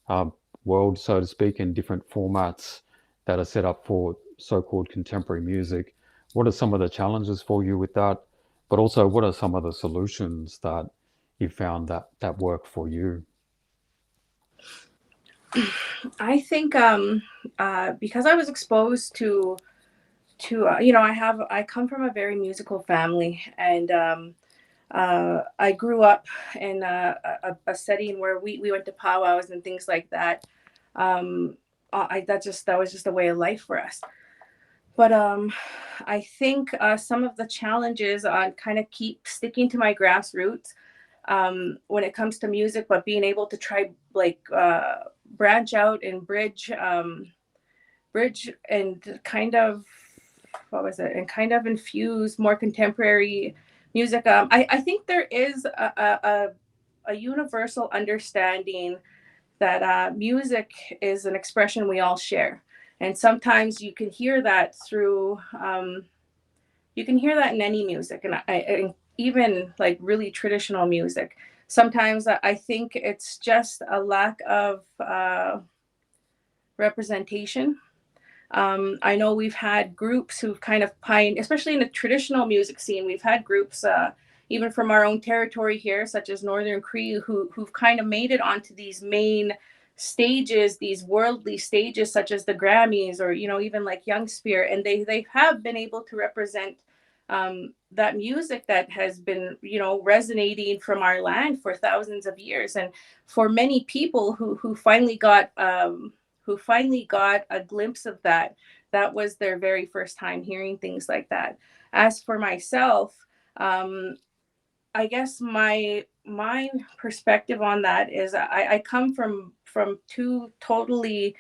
uh, world, so to speak, in different formats that are set up for so-called contemporary music. What are some of the challenges for you with that? But also, what are some of the solutions that you found that work for you? I think because I was exposed to I come from a very musical family, and I grew up in a setting where we went to powwows and things like that. That was just a way of life for us. But I think some of the challenges on kind of keep sticking to my grassroots when it comes to music, but being able to try like branch out and bridge and kind of kind of infuse more contemporary music. I think there is a universal understanding that music is an expression we all share, and sometimes you can hear that through you can hear that in any music, and even like really traditional music. Sometimes I think it's just a lack of representation. I know we've had groups who've kind of especially in the traditional music scene, we've had groups even from our own territory here, such as Northern Cree, who've kind of made it onto these main stages, these worldly stages, such as the Grammys, or even like Young Spirit, and they have been able to represent that music that has been resonating from our land for thousands of years. And for many people who finally got a glimpse of that, that was their very first time hearing things like that. As for myself, I guess my perspective on that is I come from two totally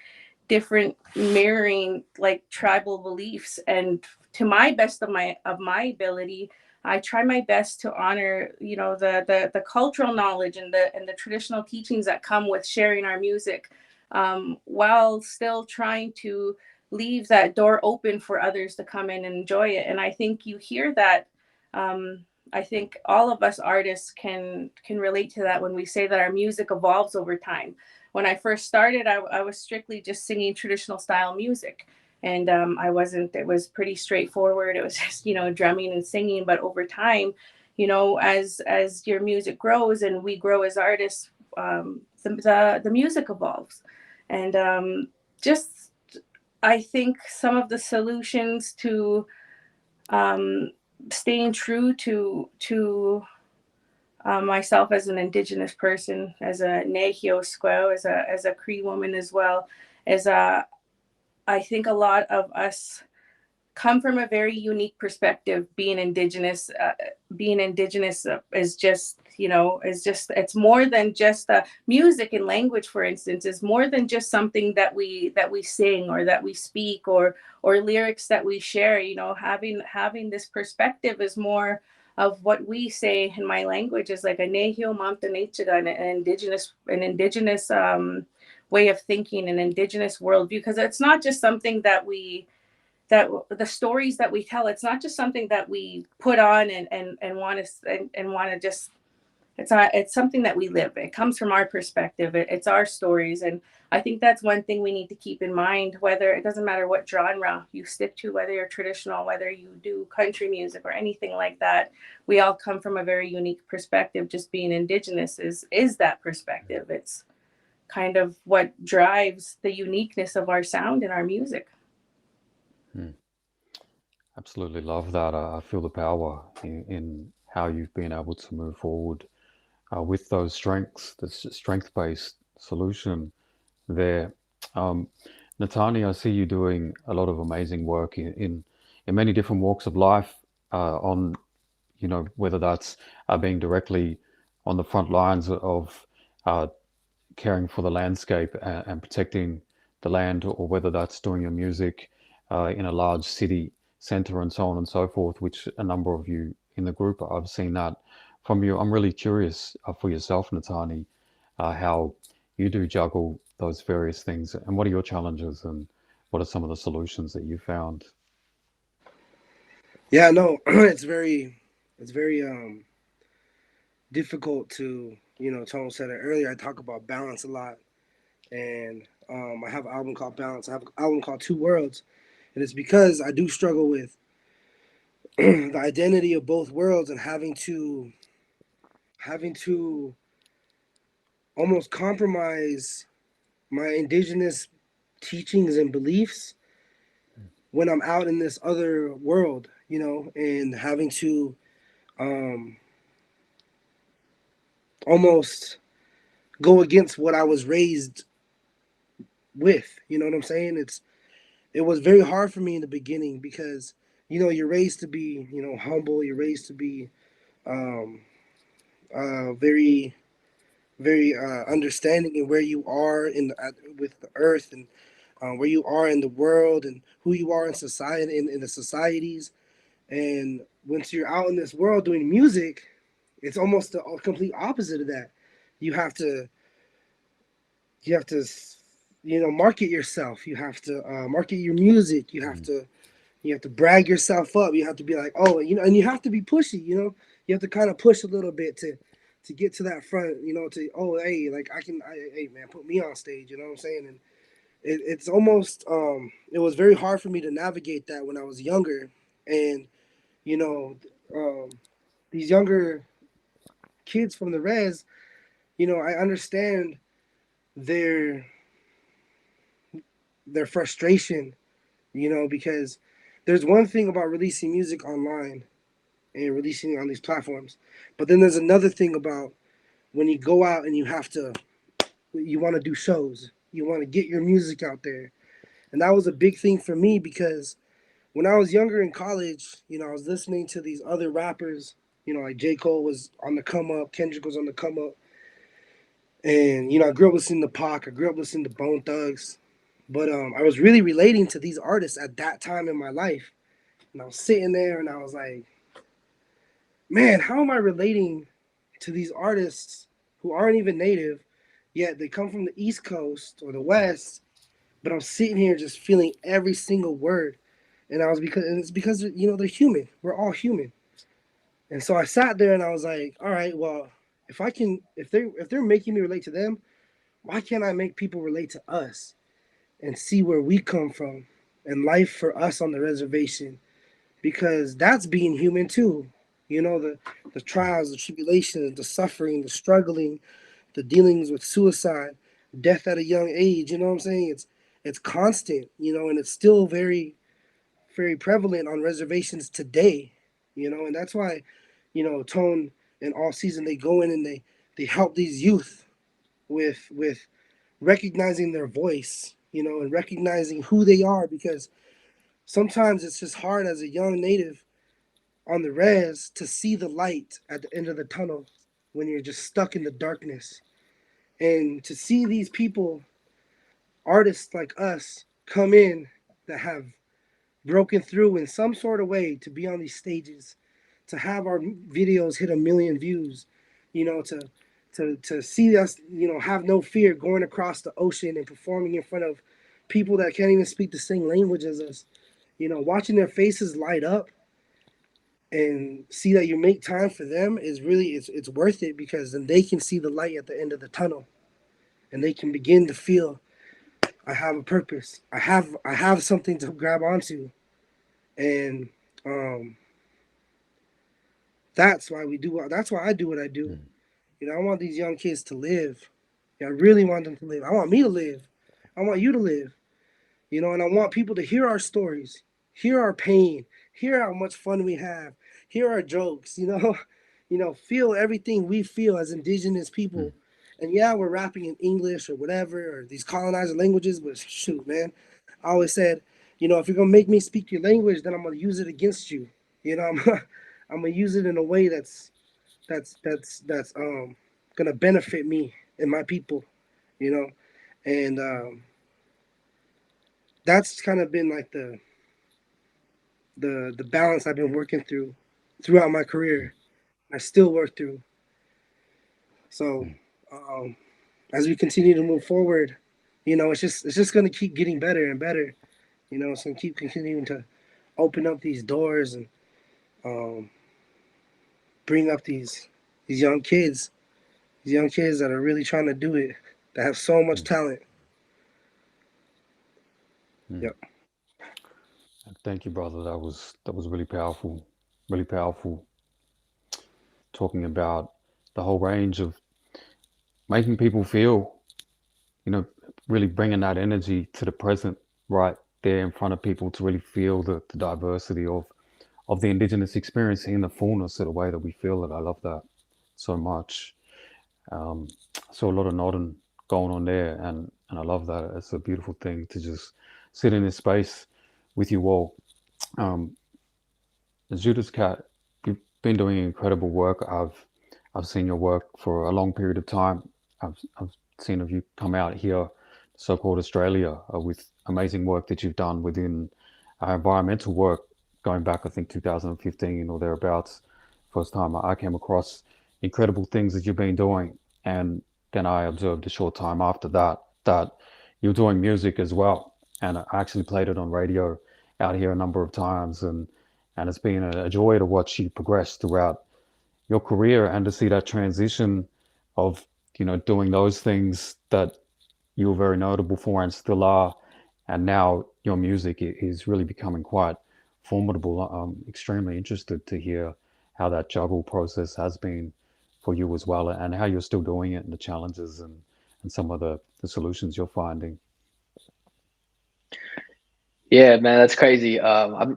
different mirroring like tribal beliefs, and to my best of my ability, I try my best to honor the cultural knowledge and the traditional teachings that come with sharing our music, while still trying to leave that door open for others to come in and enjoy it. And I think you hear that. I think all of us artists can relate to that when we say that our music evolves over time. When I first started, I was strictly just singing traditional style music, and I wasn't. It was pretty straightforward. It was just drumming and singing. But over time, as your music grows and we grow as artists, the music evolves. And just I think some of the solutions to staying true to myself as an Indigenous person, as a Nehio Squaw, as a Cree woman as well, is I think a lot of us come from a very unique perspective. Being Indigenous is just it's more than just music and language. For instance, is more than just something that we sing or that we speak or lyrics that we share. Having this perspective is more of what we say in my language is like a Nehio Mamta Nechiga, an indigenous way of thinking, an Indigenous worldview, because it's not just something that we that the stories that we tell, it's not just something that we put on and want to and want to just, it's something that we live. It comes from our perspective. It's our stories. And I think that's one thing we need to keep in mind, whether it doesn't matter what genre you stick to, whether you're traditional, whether you do country music or anything like that, we all come from a very unique perspective. Just being Indigenous is that perspective. It's kind of what drives the uniqueness of our sound and our music. Absolutely love that. I feel the power in how you've been able to move forward with those strengths, the strength-based solution there. Um, Natani, I see you doing a lot of amazing work in many different walks of life on, you know, whether that's being directly on the front lines of uh, caring for the landscape and protecting the land, or whether that's doing your music in a large city center and so on and so forth, which a number of you in the group, I've seen that from you. I'm really curious for yourself, Natani, how you do juggle those various things, and what are your challenges, and what are some of the solutions that you found? Yeah, no, it's very difficult to, Tone said it earlier. I talk about balance a lot, and I have an album called Balance. I have an album called Two Worlds, and it's because I do struggle with the identity of both worlds and having to almost compromise my indigenous teachings and beliefs when I'm out in this other world, and having to um, almost go against what I was raised with. You know what I'm saying? It was very hard for me in the beginning because you're raised to be humble. You're raised to be um, very very understanding in where you are with the earth, and where you are in the world, and who you are in society, in the societies. And once you're out in this world doing music, it's almost the complete opposite of that. You have to you have to market yourself. You have to market your music. You have to brag yourself up. You have to be like, oh, and you have to be pushy. You have to kind of push a little bit to get to that front. To, oh, hey, like hey man, put me on stage. You know what I'm saying? And it's almost it was very hard for me to navigate that when I was younger. And you know um, these younger kids from the res, I understand their frustration, because there's one thing about releasing music online and releasing it on these platforms, but then there's another thing about when you go out and you want to do shows, you want to get your music out there. And that was a big thing for me because when I was younger in college, I was listening to these other rappers, like J. Cole was on the come up, Kendrick was on the come up. And, I grew up listening to Pac, I grew up listening to Bone Thugs. But I was really relating to these artists at that time in my life. And I was sitting there and I was like, man, how am I relating to these artists who aren't even native, yet they come from the East Coast or the West, but I'm sitting here just feeling every single word. And it's because they're human. We're all human. And so I sat there and I was like, all right, well, if they're making me relate to them, why can't I make people relate to us and see where we come from and life for us on the reservation? Because that's being human too. The trials, the tribulations, the suffering, the struggling, the dealings with suicide, death at a young age. You know what I'm saying? It's constant, and it's still very, very prevalent on reservations today. And that's why, Tone and All Season, they go in and they help these youth with recognizing their voice, and recognizing who they are, because sometimes it's just hard as a young native on the res to see the light at the end of the tunnel when you're just stuck in the darkness. And to see these people, artists like us, come in that have broken through in some sort of way to be on these stages, to have our videos hit 1 million views, to see us, have no fear going across the ocean and performing in front of people that can't even speak the same language as us. You know, watching their faces light up and see that you make time for them is really it's worth it, because then they can see the light at the end of the tunnel, and they can begin to feel, I have a purpose. I have something to grab onto. And that's why I do what I do. You know, I want these young kids to live. Yeah, I really want them to live. I want me to live. I want you to live. You know, and I want people to hear our stories, hear our pain, hear how much fun we have, hear our jokes, you know, feel everything we feel as indigenous people. And yeah, we're rapping in English or whatever, or these colonizer languages, but shoot, man, I always said, you know, if you're gonna make me speak your language, then I'm gonna use it against you. You know, I'm gonna use it in a way that's gonna benefit me and my people, you know. And that's kind of been like the balance I've been working through throughout my career. I still work through. So um, as we continue to move forward, you know, it's just gonna keep getting better and better. You know, it's gonna keep continuing to open up these doors and um, bring up these young kids that are really trying to do it, that have so much talent. Yep. Thank you, brother. That was really powerful. Talking about the whole range of making people feel, you know, really bringing that energy to the present, right there in front of people, to really feel the diversity of the Indigenous experience in the fullness of the way that we feel it. I love that so much. Um, so a lot of nodding going on there, and I love that. It's a beautiful thing to just sit in this space with you all. Um, Judas Cat, you've been doing incredible work. I've seen your work for a long period of time. I've seen of you come out here, so-called Australia, with amazing work that you've done within environmental work, going back I think 2015 or thereabouts. First time I came across incredible things that you've been doing, and then I observed a short time after that that you're doing music as well, and I actually played it on radio out here a number of times, and it's been a joy to watch you progress throughout your career and to see that transition of, you know, doing those things that you were very notable for and still are, and now your music is really becoming quite formidable. I'm extremely interested to hear how that juggle process has been for you as well, and how you're still doing it, and the challenges and some of the solutions you're finding. Yeah, man, that's crazy. I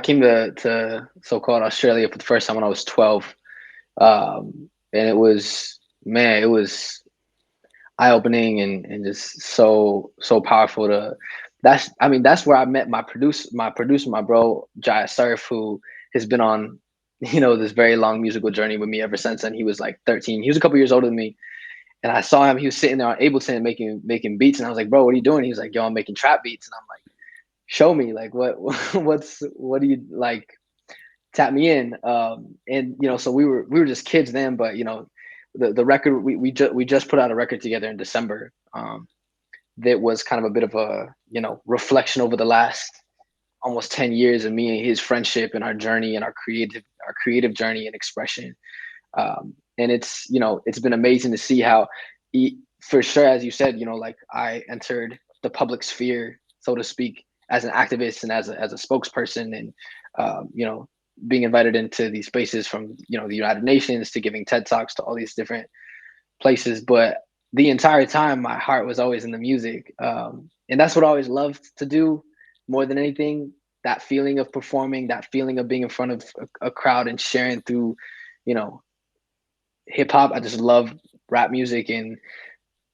came to so-called Australia for the first time when I was 12, and it was, man, it was eye-opening and just so powerful to. That's, I mean, that's where I met my producer, my bro Jaya Surf, who has been on, this very long musical journey with me ever since. And he was like 13. He was a couple years older than me, and I saw him. He was sitting there on Ableton making beats, and I was like, bro, what are you doing? He was like, yo, I'm making trap beats, and I'm like, show me, like, what do you like, tap me in. And so we were just kids then, but the record, we just put out a record together in December, that was kind of a bit of a reflection over the last almost 10 years of me and his friendship and our journey and our creative journey and expression. And it's been amazing to see how for sure, as you said, like, I entered the public sphere, so to speak, as an activist and as a spokesperson, and being invited into these spaces from the United Nations, to giving TED Talks, to all these different places. But the entire time, my heart was always in the music, and that's what I always loved to do more than anything. That feeling of performing, that feeling of being in front of a crowd and sharing through, you know, hip hop. I just love rap music and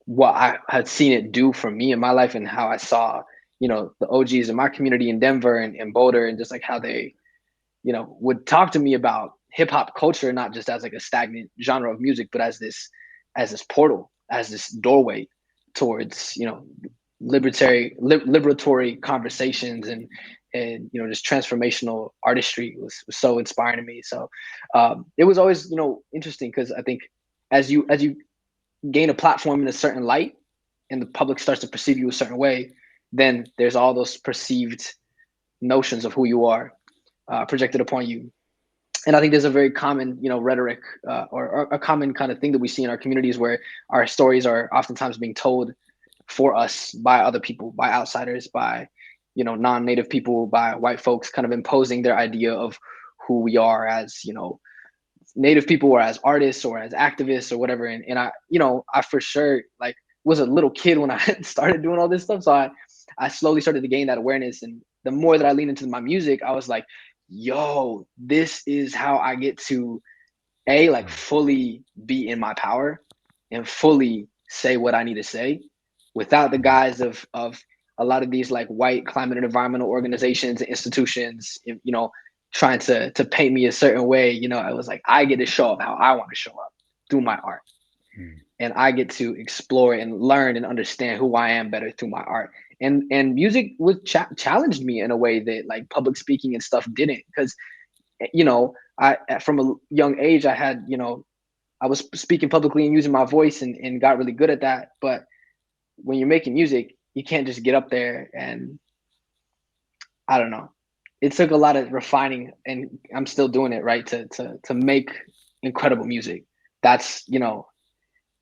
what I had seen it do for me in my life, and how I saw, the OGs in my community in Denver and Boulder, and just like how they, would talk to me about hip hop culture, not just as like a stagnant genre of music, but as this portal, as this doorway towards, liberatory conversations, and just transformational artistry was so inspiring to me. So it was always, interesting, because I think as you gain a platform in a certain light, and the public starts to perceive you a certain way, then there's all those perceived, notions of who you are projected upon you. And I think there's a very common, rhetoric or a common kind of thing that we see in our communities where our stories are oftentimes being told for us by other people, by outsiders, by non-native people, by white folks, kind of imposing their idea of who we are as native people or as artists or as activists or whatever. And I for sure like was a little kid when I started doing all this stuff. So I slowly started to gain that awareness. And the more that I leaned into my music, I was like, yo, this is how I get to like fully be in my power and fully say what I need to say without the guise of a lot of these like white climate and environmental organizations and institutions, trying to paint me a certain way. I was like, I get to show up how I want to show up through my art. And I get to explore and learn and understand who I am better through my art. And music was challenged me in a way that like public speaking and stuff didn't, because I from a young age I had I was speaking publicly and using my voice and got really good at that. But when you're making music, you can't just get up there and I don't know. It took a lot of refining, and I'm still doing it, right? To make incredible music. That's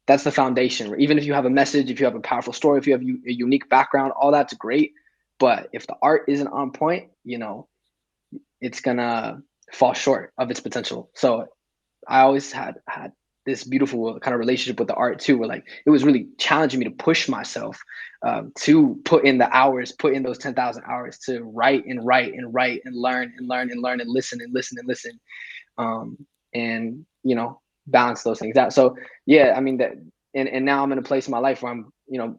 that's the foundation. Even if you have a message, if you have a powerful story, if you have a unique background, all that's great. But if the art isn't on point, it's gonna fall short of its potential. So I always had this beautiful kind of relationship with the art too, where like it was really challenging me to push myself to put in the hours, put in those 10,000 hours to write and write and write and learn and learn and learn and listen and listen and listen, and balance those things out. So yeah, I mean that, and now I'm in a place in my life where I'm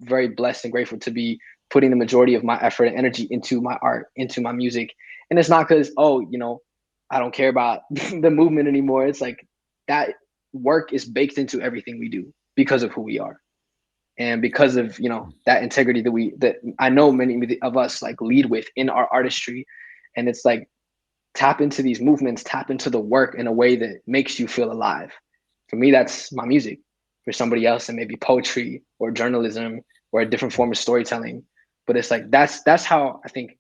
very blessed and grateful to be putting the majority of my effort and energy into my art, into my music. And it's not because I don't care about the movement anymore. It's like that work is baked into everything we do because of who we are, and because of that integrity that I know many of us like lead with in our artistry. And it's like, tap into these movements, tap into the work in a way that makes you feel alive. For me, that's my music. For somebody else, it may be poetry or journalism or a different form of storytelling. But it's like that's how I think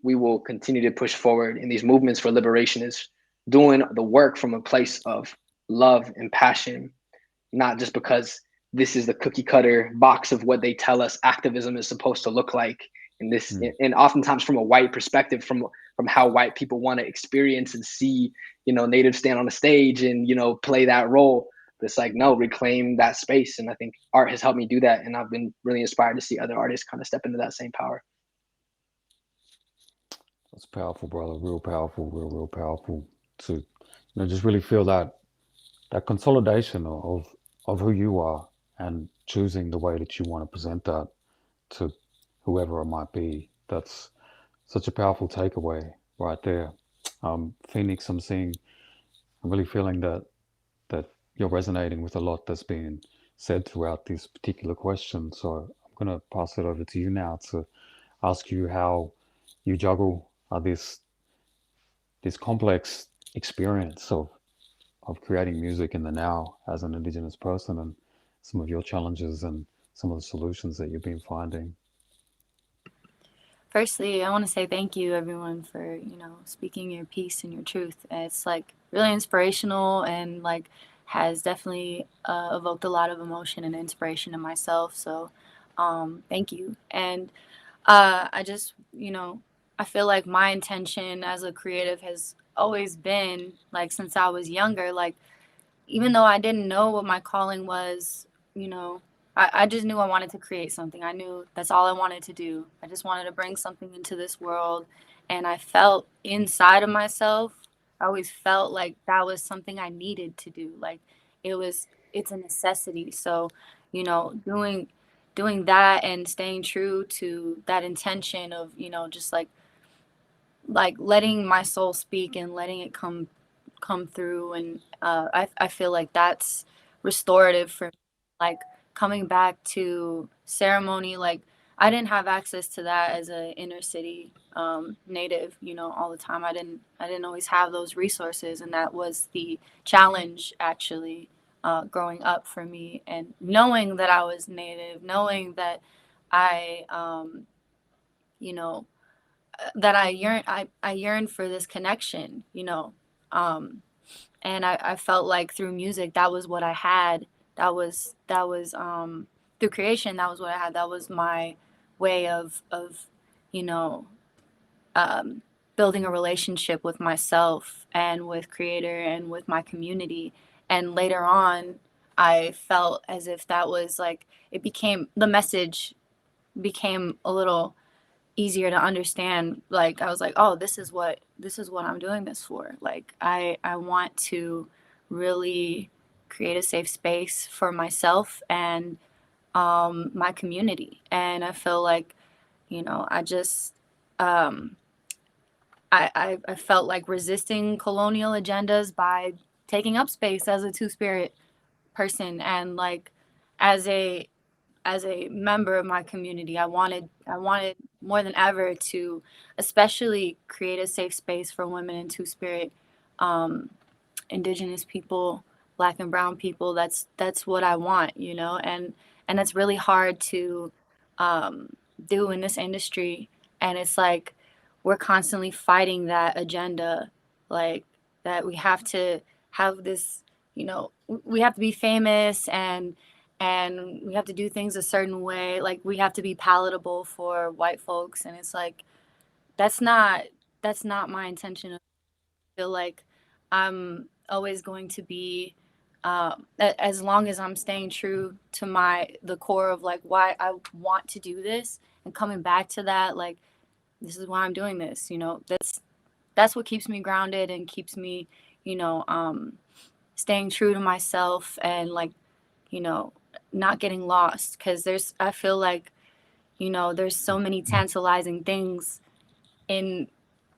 we will continue to push forward in these movements for liberation, is doing the work from a place of love and passion, not just because this is the cookie cutter box of what they tell us activism is supposed to look like. And this, and oftentimes from a white perspective, from how white people want to experience and see, natives stand on a stage and, play that role. But it's like, no, reclaim that space. And I think art has helped me do that. And I've been really inspired to see other artists kind of step into that same power. That's powerful, brother. Real powerful, real powerful. To just really feel that consolidation of who you are and choosing the way that you want to present that to whoever it might be. That's such a powerful takeaway right there. Phoenix, I'm really feeling that you're resonating with a lot that's been said throughout this particular question. So I'm gonna pass it over to you now to ask you how you juggle this complex experience of creating music in the now as an Indigenous person, and some of your challenges and some of the solutions that you've been finding. Firstly, I want to say thank you, everyone, for speaking your piece and your truth. It's like really inspirational and like has definitely evoked a lot of emotion and inspiration in myself. So, thank you. And I just I feel like my intention as a creative has always been like since I was younger, like even though I didn't know what my calling was, you know, I just knew I wanted to create something. I knew that's all I wanted to do. I just wanted to bring something into this world. And I felt inside of myself, I always felt like that was something I needed to do. Like it's a necessity. So, doing that and staying true to that intention of, just like letting my soul speak and letting it come through. And I feel like that's restorative for me. Like coming back to ceremony, like I didn't have access to that as a inner city native, all the time. I didn't always have those resources, and that was the challenge actually, growing up for me. And knowing that I was native, knowing that I you know that I yearned for this connection, you know. Um, and I felt like through music that was what I had. That was through creation, that was what I had. That was my way of you know, um, building a relationship with myself and with creator and with my community. And later on, I felt as if that was like, it became, the message became a little easier to understand. Like I was like, oh, this is what I'm doing this for. Like I want to really create a safe space for myself and my community. And I feel like, you know, I just um I felt like resisting colonial agendas by taking up space as a two-spirit person. And like as a member of my community, I wanted more than ever to especially create a safe space for women in two-spirit, um, indigenous people, black and brown people. That's what I want, you know. And it's really hard to um, do in this industry. And it's like we're constantly fighting that agenda, like that we have to have this, you know, we have to be famous, and we have to do things a certain way, like we have to be palatable for white folks. And it's like that's not that's not my intention. Feel like I'm always going to be, as long as I'm staying true to the core of like why I want to do this, and coming back to that, like this is why I'm doing this. You know, that's what keeps me grounded and keeps me, you know, staying true to myself, and like, you know, not getting lost. Because I feel like, you know, there's so many tantalizing things in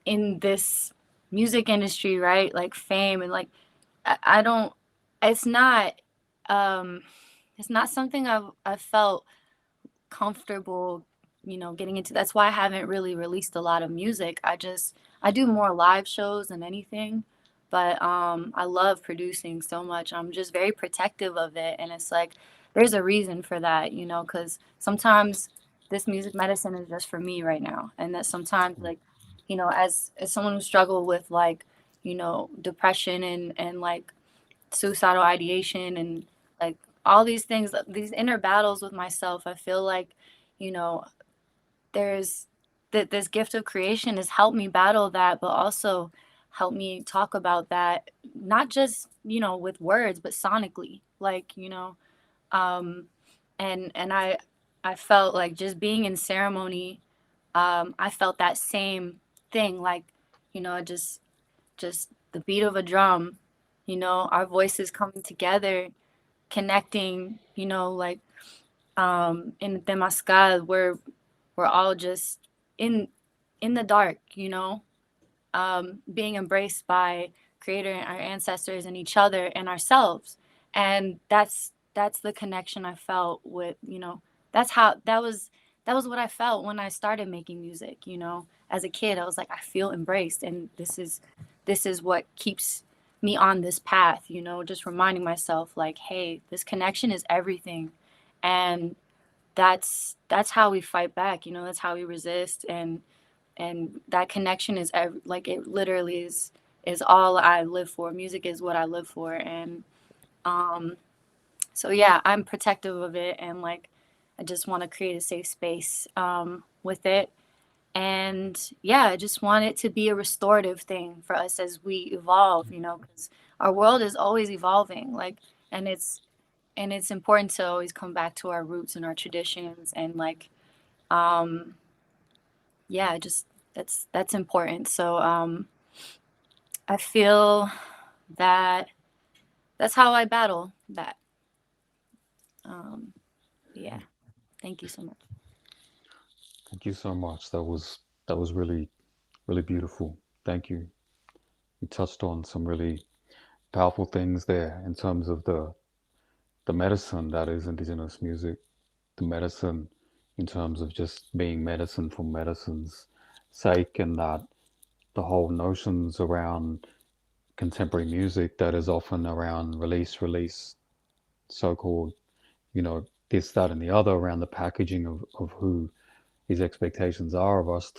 this music industry, right? Like fame, and like I don't. It's not. Um, it's not something I've felt comfortable, you know, getting into. That's why I haven't really released a lot of music. I do more live shows than anything, but I love producing so much. I'm just very protective of it, and it's like there's a reason for that, you know, because sometimes this music medicine is just for me right now, and that sometimes like, you know, as someone who struggled with like, you know, depression and like suicidal ideation and like all these things, these inner battles with myself, I feel like, you know, there's that this gift of creation has helped me battle that, but also helped me talk about that, not just, you know, with words, but sonically, like, you know. um and I felt like just being in ceremony, I felt that same thing, like, you know, just the beat of a drum, you know, our voices coming together, connecting, you know, like in Temascal, we're all just in in the dark, you know, being embraced by creator and our ancestors and each other and ourselves. And that's the connection I felt with, you know, that's how that was what I felt when I started making music, you know. As a kid, I was like, I feel embraced, and this is what keeps me on this path, you know, just reminding myself like, hey, this connection is everything. And that's how we fight back, you know, that's how we resist. And that connection is like it literally is all I live for. Music is what I live for. And um so yeah, I'm protective of it, and like I just want to create a safe space with it. And yeah, I just want it to be a restorative thing for us as we evolve, you know, because our world is always evolving, like, and it's important to always come back to our roots and our traditions. And like um yeah, just that's important. So I feel that that's how I battle that. um yeah, thank you so much. Thank you so much. That was really really beautiful. Thank you. You touched on some really powerful things there in terms of the medicine that is indigenous music, the medicine in terms of just being medicine for medicine's sake, and that the whole notions around contemporary music that is often around release, so-called, you know, this, that, and the other around the packaging of who these expectations are of us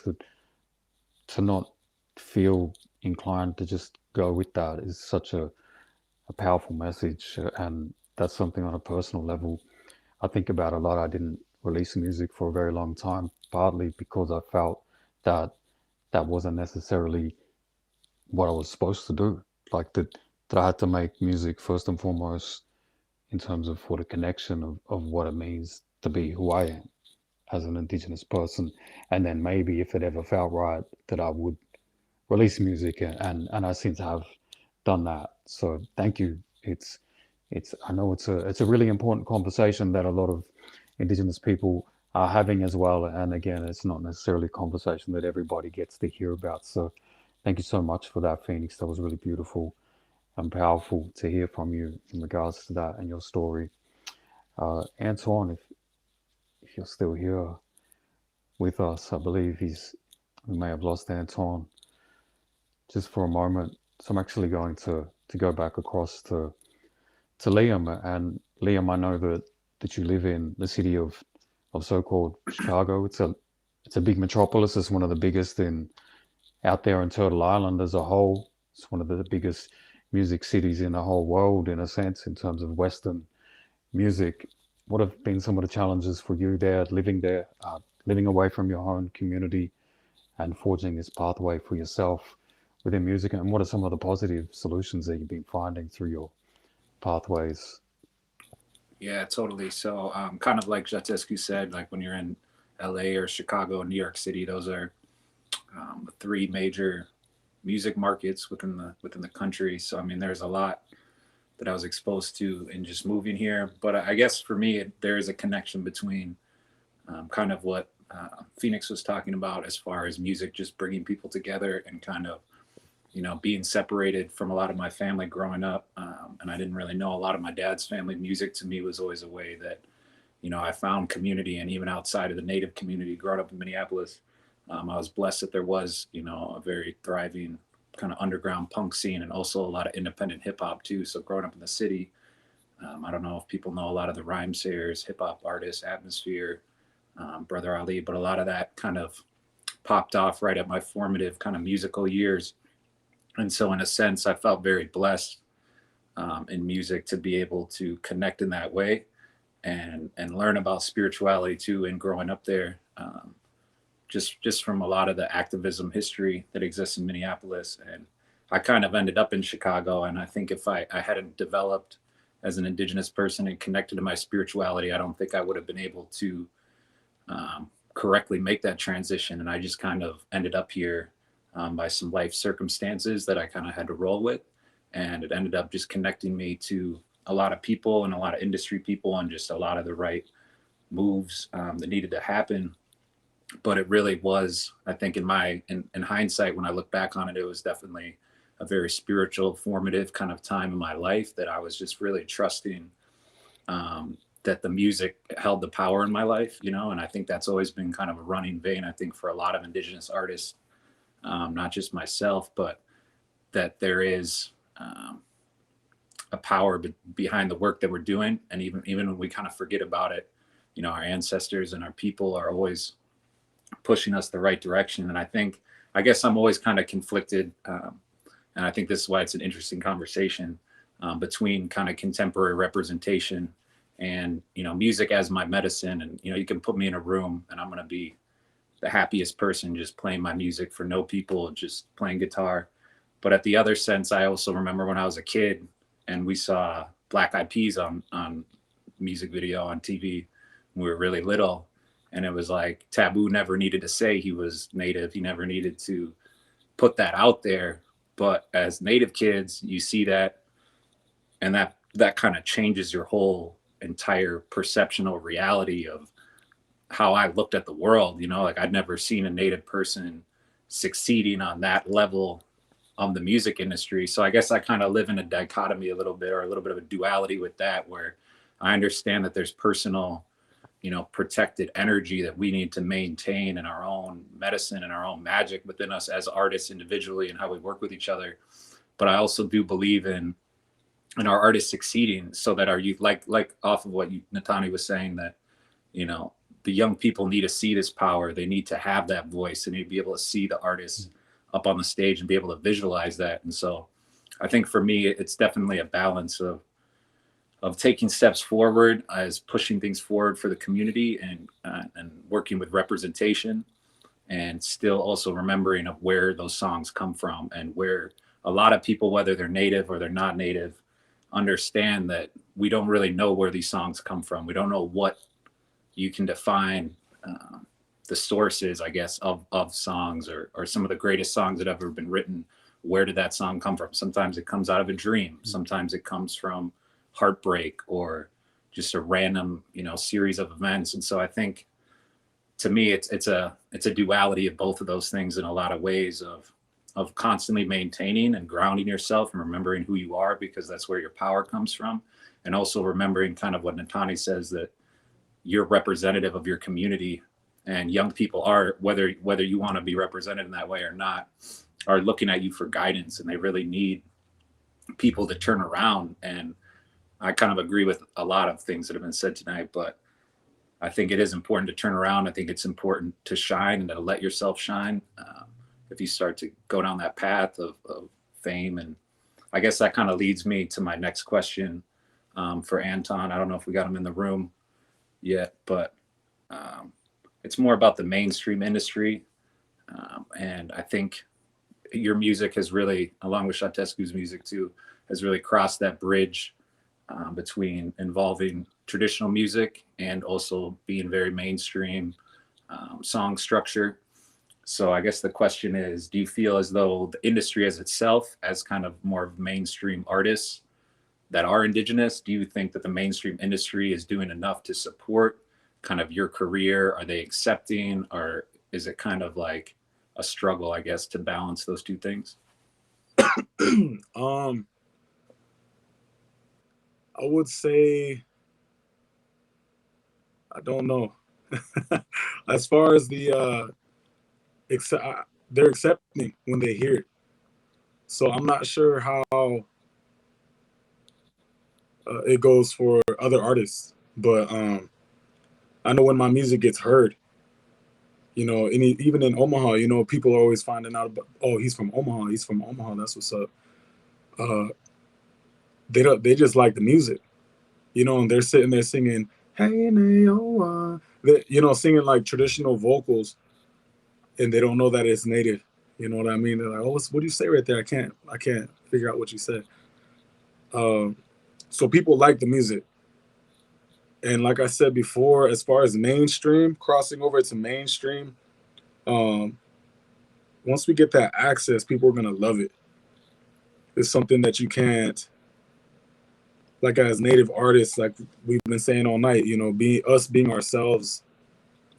to not feel inclined to just go with that is such a powerful message. And that's something on a personal level I think about a lot. I didn't release music for a very long time, partly because I felt that that wasn't necessarily what I was supposed to do. Like that I had to make music first and foremost in terms of for the connection of what it means to be who I am as an Indigenous person. And then maybe if it ever felt right, that I would release music, and I seem to have done that. So thank you. It's I know it's a really important conversation that a lot of Indigenous people are having as well. And again, it's not necessarily a conversation that everybody gets to hear about. So thank you so much for that, Phoenix. That was really beautiful and powerful to hear from you in regards to that and your story. Antoine, if you're still here with us, I believe we may have lost Antoine just for a moment. So I'm actually going to go back across to Liam. And Liam, I know that you live in the city of so-called Chicago. It's a big metropolis. It's one of the biggest in out there in Turtle Island as a whole. It's one of the biggest music cities in the whole world, in a sense, in terms of Western music. What have been some of the challenges for you there, living away from your own community and forging this pathway for yourself within music? And what are some of the positive solutions that you've been finding through your pathways? Yeah, totally. So kind of like Jatescu said, like when you're in LA or Chicago and New York City, those are the three major music markets within the country. So I mean, there's a lot that I was exposed to in just moving here. But I guess for me, there is a connection between kind of what Phoenix was talking about as far as music just bringing people together, and kind of, you know, being separated from a lot of my family growing up. And I didn't really know a lot of my dad's family. Music to me was always a way that, you know, I found community. And even outside of the Native community, growing up in Minneapolis, I was blessed that there was, you know, a very thriving kind of underground punk scene, and also a lot of independent hip hop too. So growing up in the city, I don't know if people know a lot of the rhyme sayers, hip hop artists, Atmosphere, Brother Ali, but a lot of that kind of popped off right at my formative kind of musical years. And so in a sense, I felt very blessed in music to be able to connect in that way, and learn about spirituality too. And growing up there, just from a lot of the activism history that exists in Minneapolis. And I kind of ended up in Chicago. And I think if I hadn't developed as an Indigenous person and connected to my spirituality, I don't think I would have been able to correctly make that transition. And I just kind of ended up here by some life circumstances that I kind of had to roll with. And it ended up just connecting me to a lot of people and a lot of industry people, and just a lot of the right moves that needed to happen. But it really was, I think in hindsight, when I look back on it, it was definitely a very spiritual, formative kind of time in my life, that I was just really trusting that the music held the power in my life, you know. And I think that's always been kind of a running vein, I think, for a lot of Indigenous artists, not just myself, but that there is a power behind the work that we're doing. And even when we kind of forget about it, you know, our ancestors and our people are always pushing us the right direction. And I guess I'm always kind of conflicted. And I think this is why it's an interesting conversation between kind of contemporary representation and, you know, music as my medicine. And, you know, you can put me in a room and I'm going to be the happiest person just playing my music for no people, just playing guitar. But at the other sense, I also remember when I was a kid and we saw Black Eyed Peas on music video on TV when we were really little. And it was like taboo never needed to say he was Native. He never needed to put that out there. But as Native kids, you see that, and that kind of changes your whole entire perceptional reality of how I looked at the world. You know, like I'd never seen a Native person succeeding on that level of the music industry. So I guess I kind of live in a dichotomy a little bit, or a little bit of a duality with that, where I understand that there's personal, you know, protected energy that we need to maintain in our own medicine and our own magic within us as artists individually, and how we work with each other. But I also do believe in our artists succeeding, so that our youth, like off of what Natani was saying, that, you know, the young people need to see this power. They need to have that voice. They need to be able to see the artists up on the stage and be able to visualize that. And so I think for me, it's definitely a balance of taking steps forward as pushing things forward for the community and working with representation, and still also remembering of where those songs come from, and where a lot of people, whether they're native or they're not native, understand that we don't really know where these songs come from. We don't know what you can define the sources, I guess, of songs, or some of the greatest songs that have ever been written. Where did that song come from? Sometimes it comes out of a dream. Sometimes it comes from heartbreak or just a random, series of events. And so I think, to me, it's a duality of both of those things in a lot of ways, of constantly maintaining and grounding yourself and remembering who you are, because that's where your power comes from. And also remembering kind of what Natani says, that you're representative of your community, and young people are, whether you want to be represented in that way or not, are looking at you for guidance, and they really need people to turn around. And I kind of agree with a lot of things that have been said tonight, but I think it is important to turn around. I think it's important to shine and to let yourself shine. If you start to go down that path of fame. And I guess that kind of leads me to my next question for Anton. I don't know if we got him in the room yet, but it's more about the mainstream industry. And I think your music has really, along with Shatescu's music too, has really crossed that bridge between involving traditional music and also being very mainstream song structure. So I guess the question is, do you feel as though the industry as itself, as kind of more of mainstream artists that are Indigenous, do you think that the mainstream industry is doing enough to support kind of your career? Are they accepting, or is it kind of like a struggle, I guess, to balance those two things? I would say, I don't know. As far as they're accepting when they hear it. So I'm not sure how it goes for other artists, but I know when my music gets heard, even in Omaha, people are always finding out about, oh, he's from Omaha, that's what's up. They just like the music, and they're sitting there singing, hey, Naoa, singing like traditional vocals, and they don't know that it's native. You know what I mean? They're like, oh, what do you say right there? I can't figure out what you said. So people like the music. And like I said before, as far as mainstream, crossing over to mainstream, once we get that access, people are going to love it. It's something that you can't, like as native artists, like we've been saying all night, being ourselves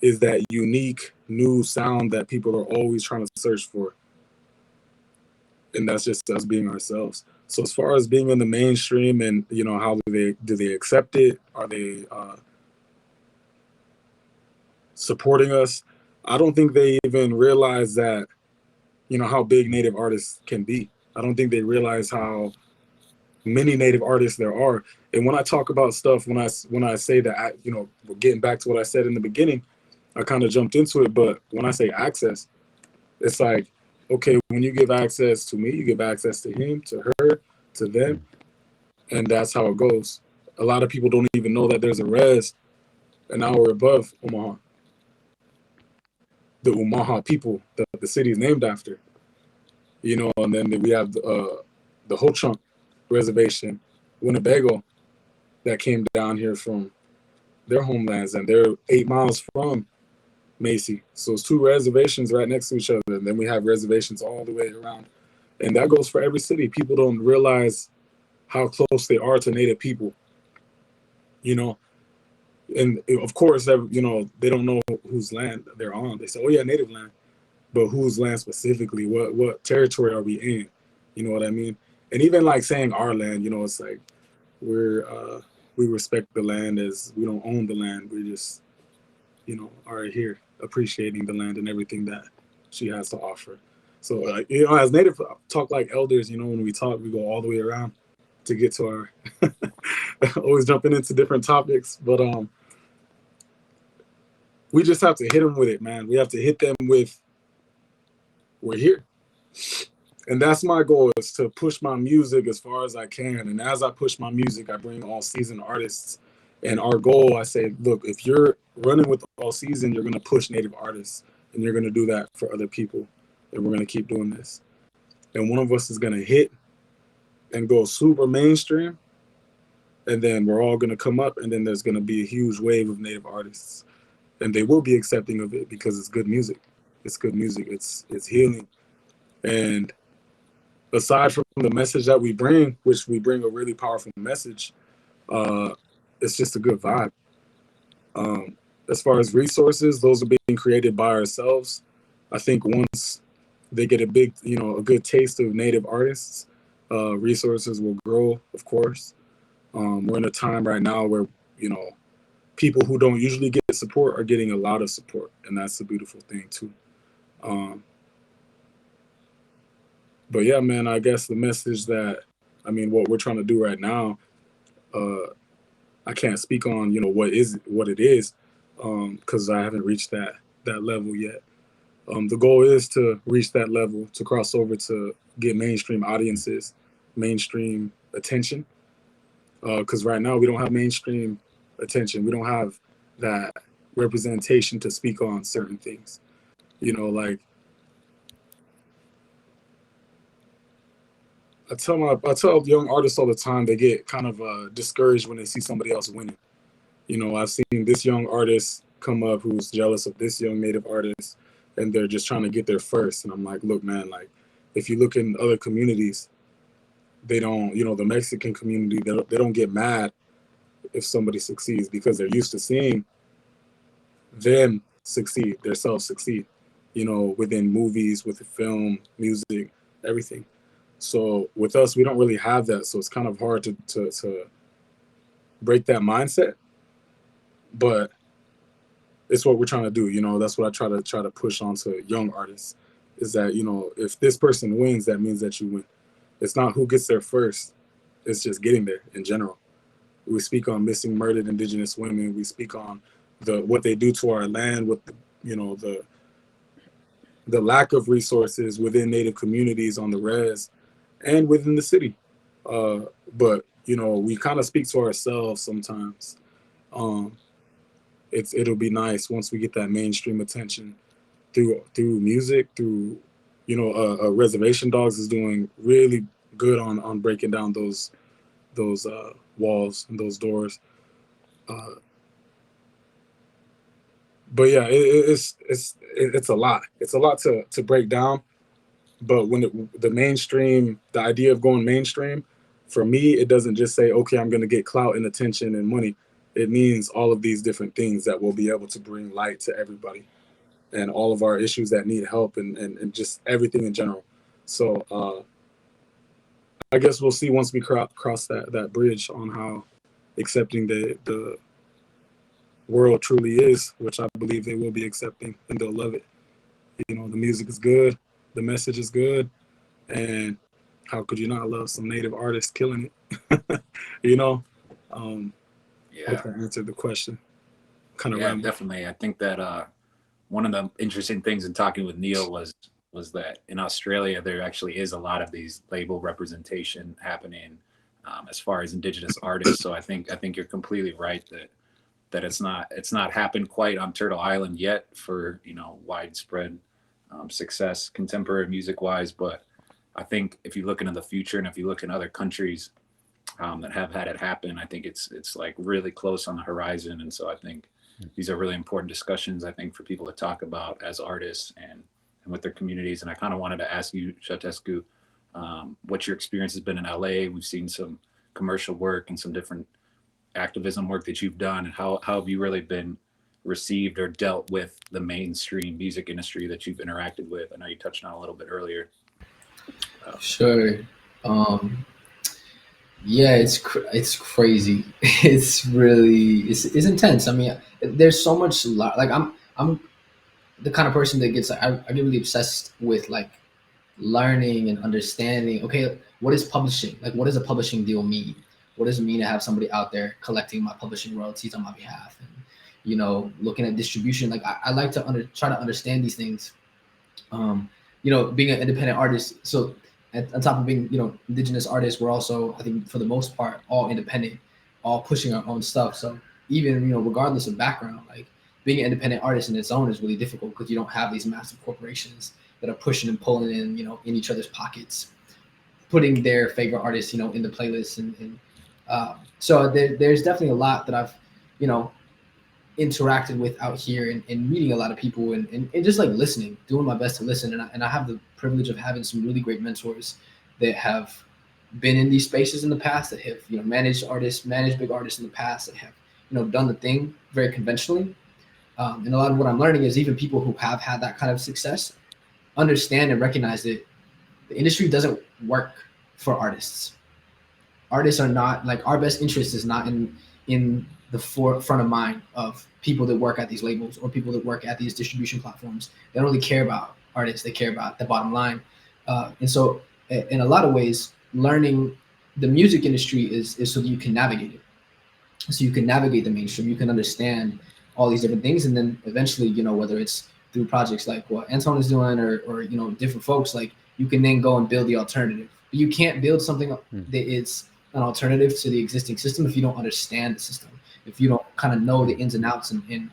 is that unique new sound that people are always trying to search for. And that's just us being ourselves. So as far as being in the mainstream and, how do they accept it? Are they supporting us? I don't think they even realize that, how big native artists can be. I don't think they realize how many native artists there are. And when I talk about stuff, when I say that, getting back to what I said in the beginning, I kind of jumped into it. But when I say access, it's like, okay, when you give access to me, you give access to him, to her, to them. And that's how it goes. A lot of people don't even know that there's a res an hour above Omaha. The Omaha people that the city is named after. And then we have the Ho-Chunk Reservation, Winnebago, that came down here from their homelands, and they're 8 miles from Macy. So it's 2 reservations right next to each other, and then we have reservations all the way around. And that goes for every city. People don't realize how close they are to Native people, And of course, they don't know whose land they're on. They say, oh yeah, Native land. But whose land specifically? What territory are we in? You know what I mean? And even like saying our land, it's like we respect the land as we don't own the land. We just, are here appreciating the land and everything that she has to offer. So, as Native talk like elders, when we talk, we go all the way around to get to our always jumping into different topics. But we just have to hit them with it, man. We have to hit them with, we're here. And that's my goal, is to push my music as far as I can. And as I push my music, I bring all season artists. And our goal, I say, look, if you're running with all season, you're going to push Native artists, and you're going to do that for other people. And we're going to keep doing this. And one of us is going to hit and go super mainstream. And then we're all going to come up, and then there's going to be a huge wave of Native artists. And they will be accepting of it because it's good music. It's good music. It's healing. And aside from the message that we bring, which we bring a really powerful message, it's just a good vibe. As far as resources, those are being created by ourselves. I think once they get a good taste of Native artists, resources will grow, of course. We're in a time right now where, people who don't usually get support are getting a lot of support, and that's a beautiful thing too. But yeah, man, I guess the message what we're trying to do right now, I can't speak on, what it is, because I haven't reached that level yet. The goal is to reach that level, to cross over, to get mainstream audiences, mainstream attention. Because right now we don't have mainstream attention. We don't have that representation to speak on certain things. Like, I tell young artists all the time, they get kind of discouraged when they see somebody else winning. I've seen this young artist come up who's jealous of this young Native artist, and they're just trying to get there first. And I'm like, look, man, like, if you look in other communities, they don't, the Mexican community, they don't get mad if somebody succeeds, because they're used to seeing them succeed, themselves succeed, within movies, with the film, music, everything. So with us, we don't really have that. So it's kind of hard to break that mindset, but it's what we're trying to do. That's what I try to push onto young artists, is that, if this person wins, that means that you win. It's not who gets there first. It's just getting there in general. We speak on missing, murdered Indigenous women. We speak on what they do to our land, with the lack of resources within Native communities on the res and within the city. But we kind of speak to ourselves sometimes. It'll be nice once we get that mainstream attention through music, through Reservation Dogs is doing really good on breaking down those walls and those doors. But yeah, it's a lot. It's a lot to break down. But when the idea of going mainstream, for me, it doesn't just say, okay, I'm going to get clout and attention and money. It means all of these different things that will be able to bring light to everybody, and all of our issues that need help, and just everything in general. So I guess we'll see once we cross that bridge on how accepting the world truly is, which I believe they will be accepting, and they'll love it. The music is good, the message is good, and how could you not love some Native artists killing it? Yeah. Hope that answered the question. Kind of Yeah, random. definitely. I think that one of the interesting things in talking with Neil was that in Australia there actually is a lot of these label representation happening as far as Indigenous artists. So I think you're completely right that it's not happened quite on Turtle Island yet for widespread success contemporary music wise. But I think if you look into the future, and if you look in other countries that have had it happen, I think it's like really close on the horizon. And so I think these are really important discussions, I think, for people to talk about as artists and with their communities. And I kind of wanted to ask you, Shatescu, what your experience has been in LA. We've seen some commercial work and some different activism work that you've done, and how have you really been received or dealt with the mainstream music industry that you've interacted with? I know you touched on a little bit earlier. Sure. Yeah, it's crazy. It's really it's intense. I mean, there's so much like I'm the kind of person that gets I get really obsessed with like learning and understanding. Okay, what is publishing? Like, what does a publishing deal mean? What does it mean to have somebody out there collecting my publishing royalties on my behalf? And looking at distribution. Like I like to try to understand these things. you know, being an independent artist. So on top of being, you know, indigenous artists, we're also, I think for the most part, all independent, all pushing our own stuff. So even, you know, regardless of background, like being an independent artist in its own is really difficult because you don't have these massive corporations that are pushing and pulling in, you know, in each other's pockets, putting their favorite artists, you know, in the playlist. And so there's definitely a lot that I've, you know, interacted with out here and meeting a lot of people and just like listening, doing my best to listen. And I have the privilege of having some really great mentors that have been in these spaces in the past, that have, you know, managed big artists in the past, that have, you know, done the thing very conventionally. And a lot of what I'm learning is even people who have had that kind of success understand and recognize that the industry doesn't work for artists. Artists are not, like, our best interest is not in the front of mind of people that work at these labels or people that work at these distribution platforms. They don't really care about artists, they care about the bottom line. And so in a lot of ways, learning the music industry is so that you can navigate it, so you can navigate the mainstream, you can understand all these different things. And then eventually, you know, whether it's through projects like what Anton is doing or you know, different folks, like, you can then go and build the alternative. But you can't build something that is an alternative to the existing system if you don't understand the system, if you don't kind of know the ins and outs. And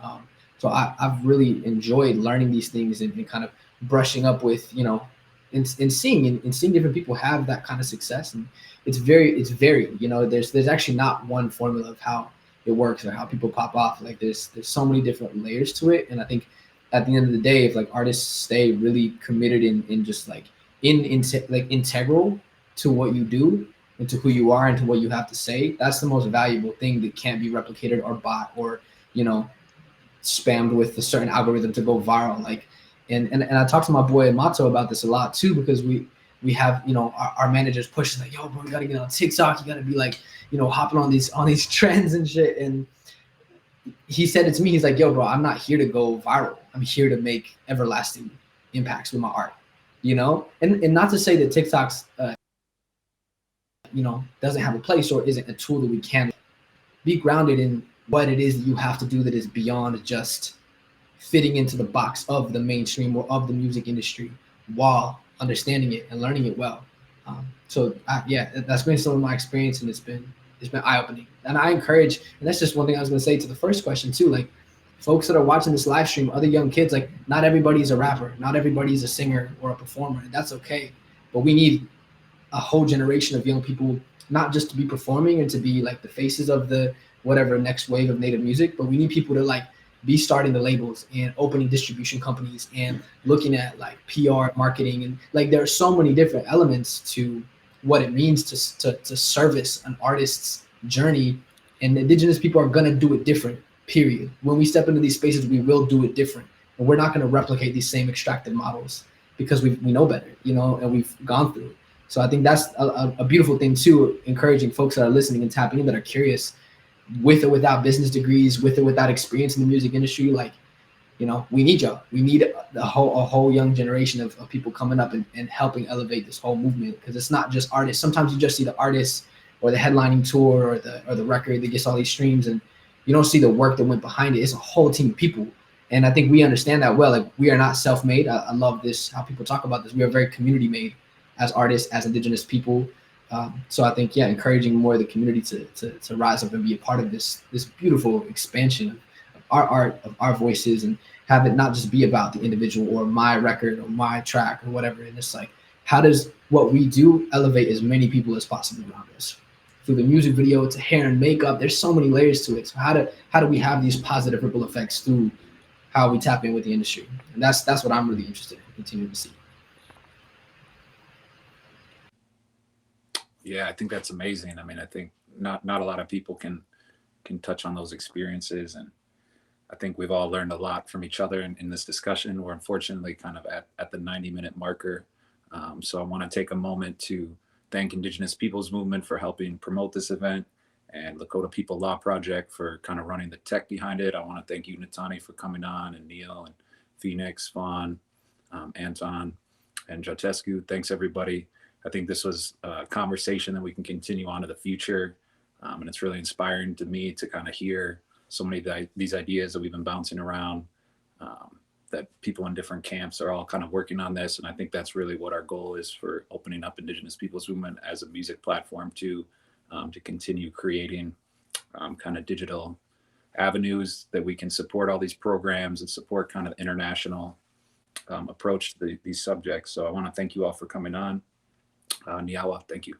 so I've really enjoyed learning these things and kind of brushing up with, you know, and seeing different people have that kind of success. And it's very, you know, there's actually not one formula of how it works or how people pop off. Like there's so many different layers to it. And I think at the end of the day, if like artists stay really committed in just like like integral to what you do and to who you are and to what you have to say, that's the most valuable thing that can't be replicated or bought or, you know, spammed with a certain algorithm to go viral. Like, and I talk to my boy Mato about this a lot too, because we have, you know, our managers pushing like, yo, bro, you gotta get on TikTok, you gotta be like, you know, hopping on these trends and shit. And he said it to me, he's like, yo, bro, I'm not here to go viral. I'm here to make everlasting impacts with my art, you know? And not to say that TikTok's, you know, doesn't have a place or isn't a tool that we can be grounded in what it is that you have to do that is beyond just fitting into the box of the mainstream or of the music industry while understanding it and learning it well. So yeah, that's been some of my experience, and it's been eye-opening. And I encourage, and that's just one thing I was going to say to the first question too, like folks that are watching this live stream, other young kids, like not everybody's a rapper, not everybody's a singer or a performer, and that's okay. But we need a whole generation of young people, not just to be performing and to be like the faces of the whatever next wave of native music, but we need people to like be starting the labels and opening distribution companies and looking at like PR marketing. And like there are so many different elements to what it means to service an artist's journey. And indigenous people are going to do it different, period. When we step into these spaces, we will do it different. And we're not going to replicate these same extractive models because we know better, you know, and we've gone through it. So I think that's a beautiful thing too, encouraging folks that are listening and tapping in, that are curious, with or without business degrees, with or without experience in the music industry. Like, you know, we need y'all. We need a whole young generation of people coming up and helping elevate this whole movement, because it's not just artists. Sometimes you just see the artists or the headlining tour or the record that gets all these streams, and you don't see the work that went behind it. It's a whole team of people. And I think we understand that well. Like, we are not self-made. I love this, how people talk about this. We are very community-made as artists, as indigenous people. So I think, yeah, encouraging more of the community to rise up and be a part of this beautiful expansion of our art, of our voices, and have it not just be about the individual or my record or my track or whatever. And it's like, how does what we do elevate as many people as possible around us? Through the music video to hair and makeup, there's so many layers to it. So how do we have these positive ripple effects through how we tap in with the industry? And that's what I'm really interested in continuing to see. Yeah, I think that's amazing. I mean, I think not a lot of people can touch on those experiences, and I think we've all learned a lot from each other in this discussion. We're unfortunately kind of at the 90-minute marker. So I want to take a moment to thank Indigenous Peoples Movement for helping promote this event, and Lakota People Law Project for kind of running the tech behind it. I want to thank you, Natani, for coming on, and Neil and Phoenix, Fawn, Anton, and Jotescu. Thanks, everybody. I think this was a conversation that we can continue on to the future. And it's really inspiring to me to kind of hear so many of these ideas that we've been bouncing around. that people in different camps are all kind of working on this. And I think that's really what our goal is for opening up Indigenous Peoples Movement as a music platform to continue creating kind of digital avenues that we can support all these programs and support kind of international approach to these subjects. So I want to thank you all for coming on. Niawa, thank you.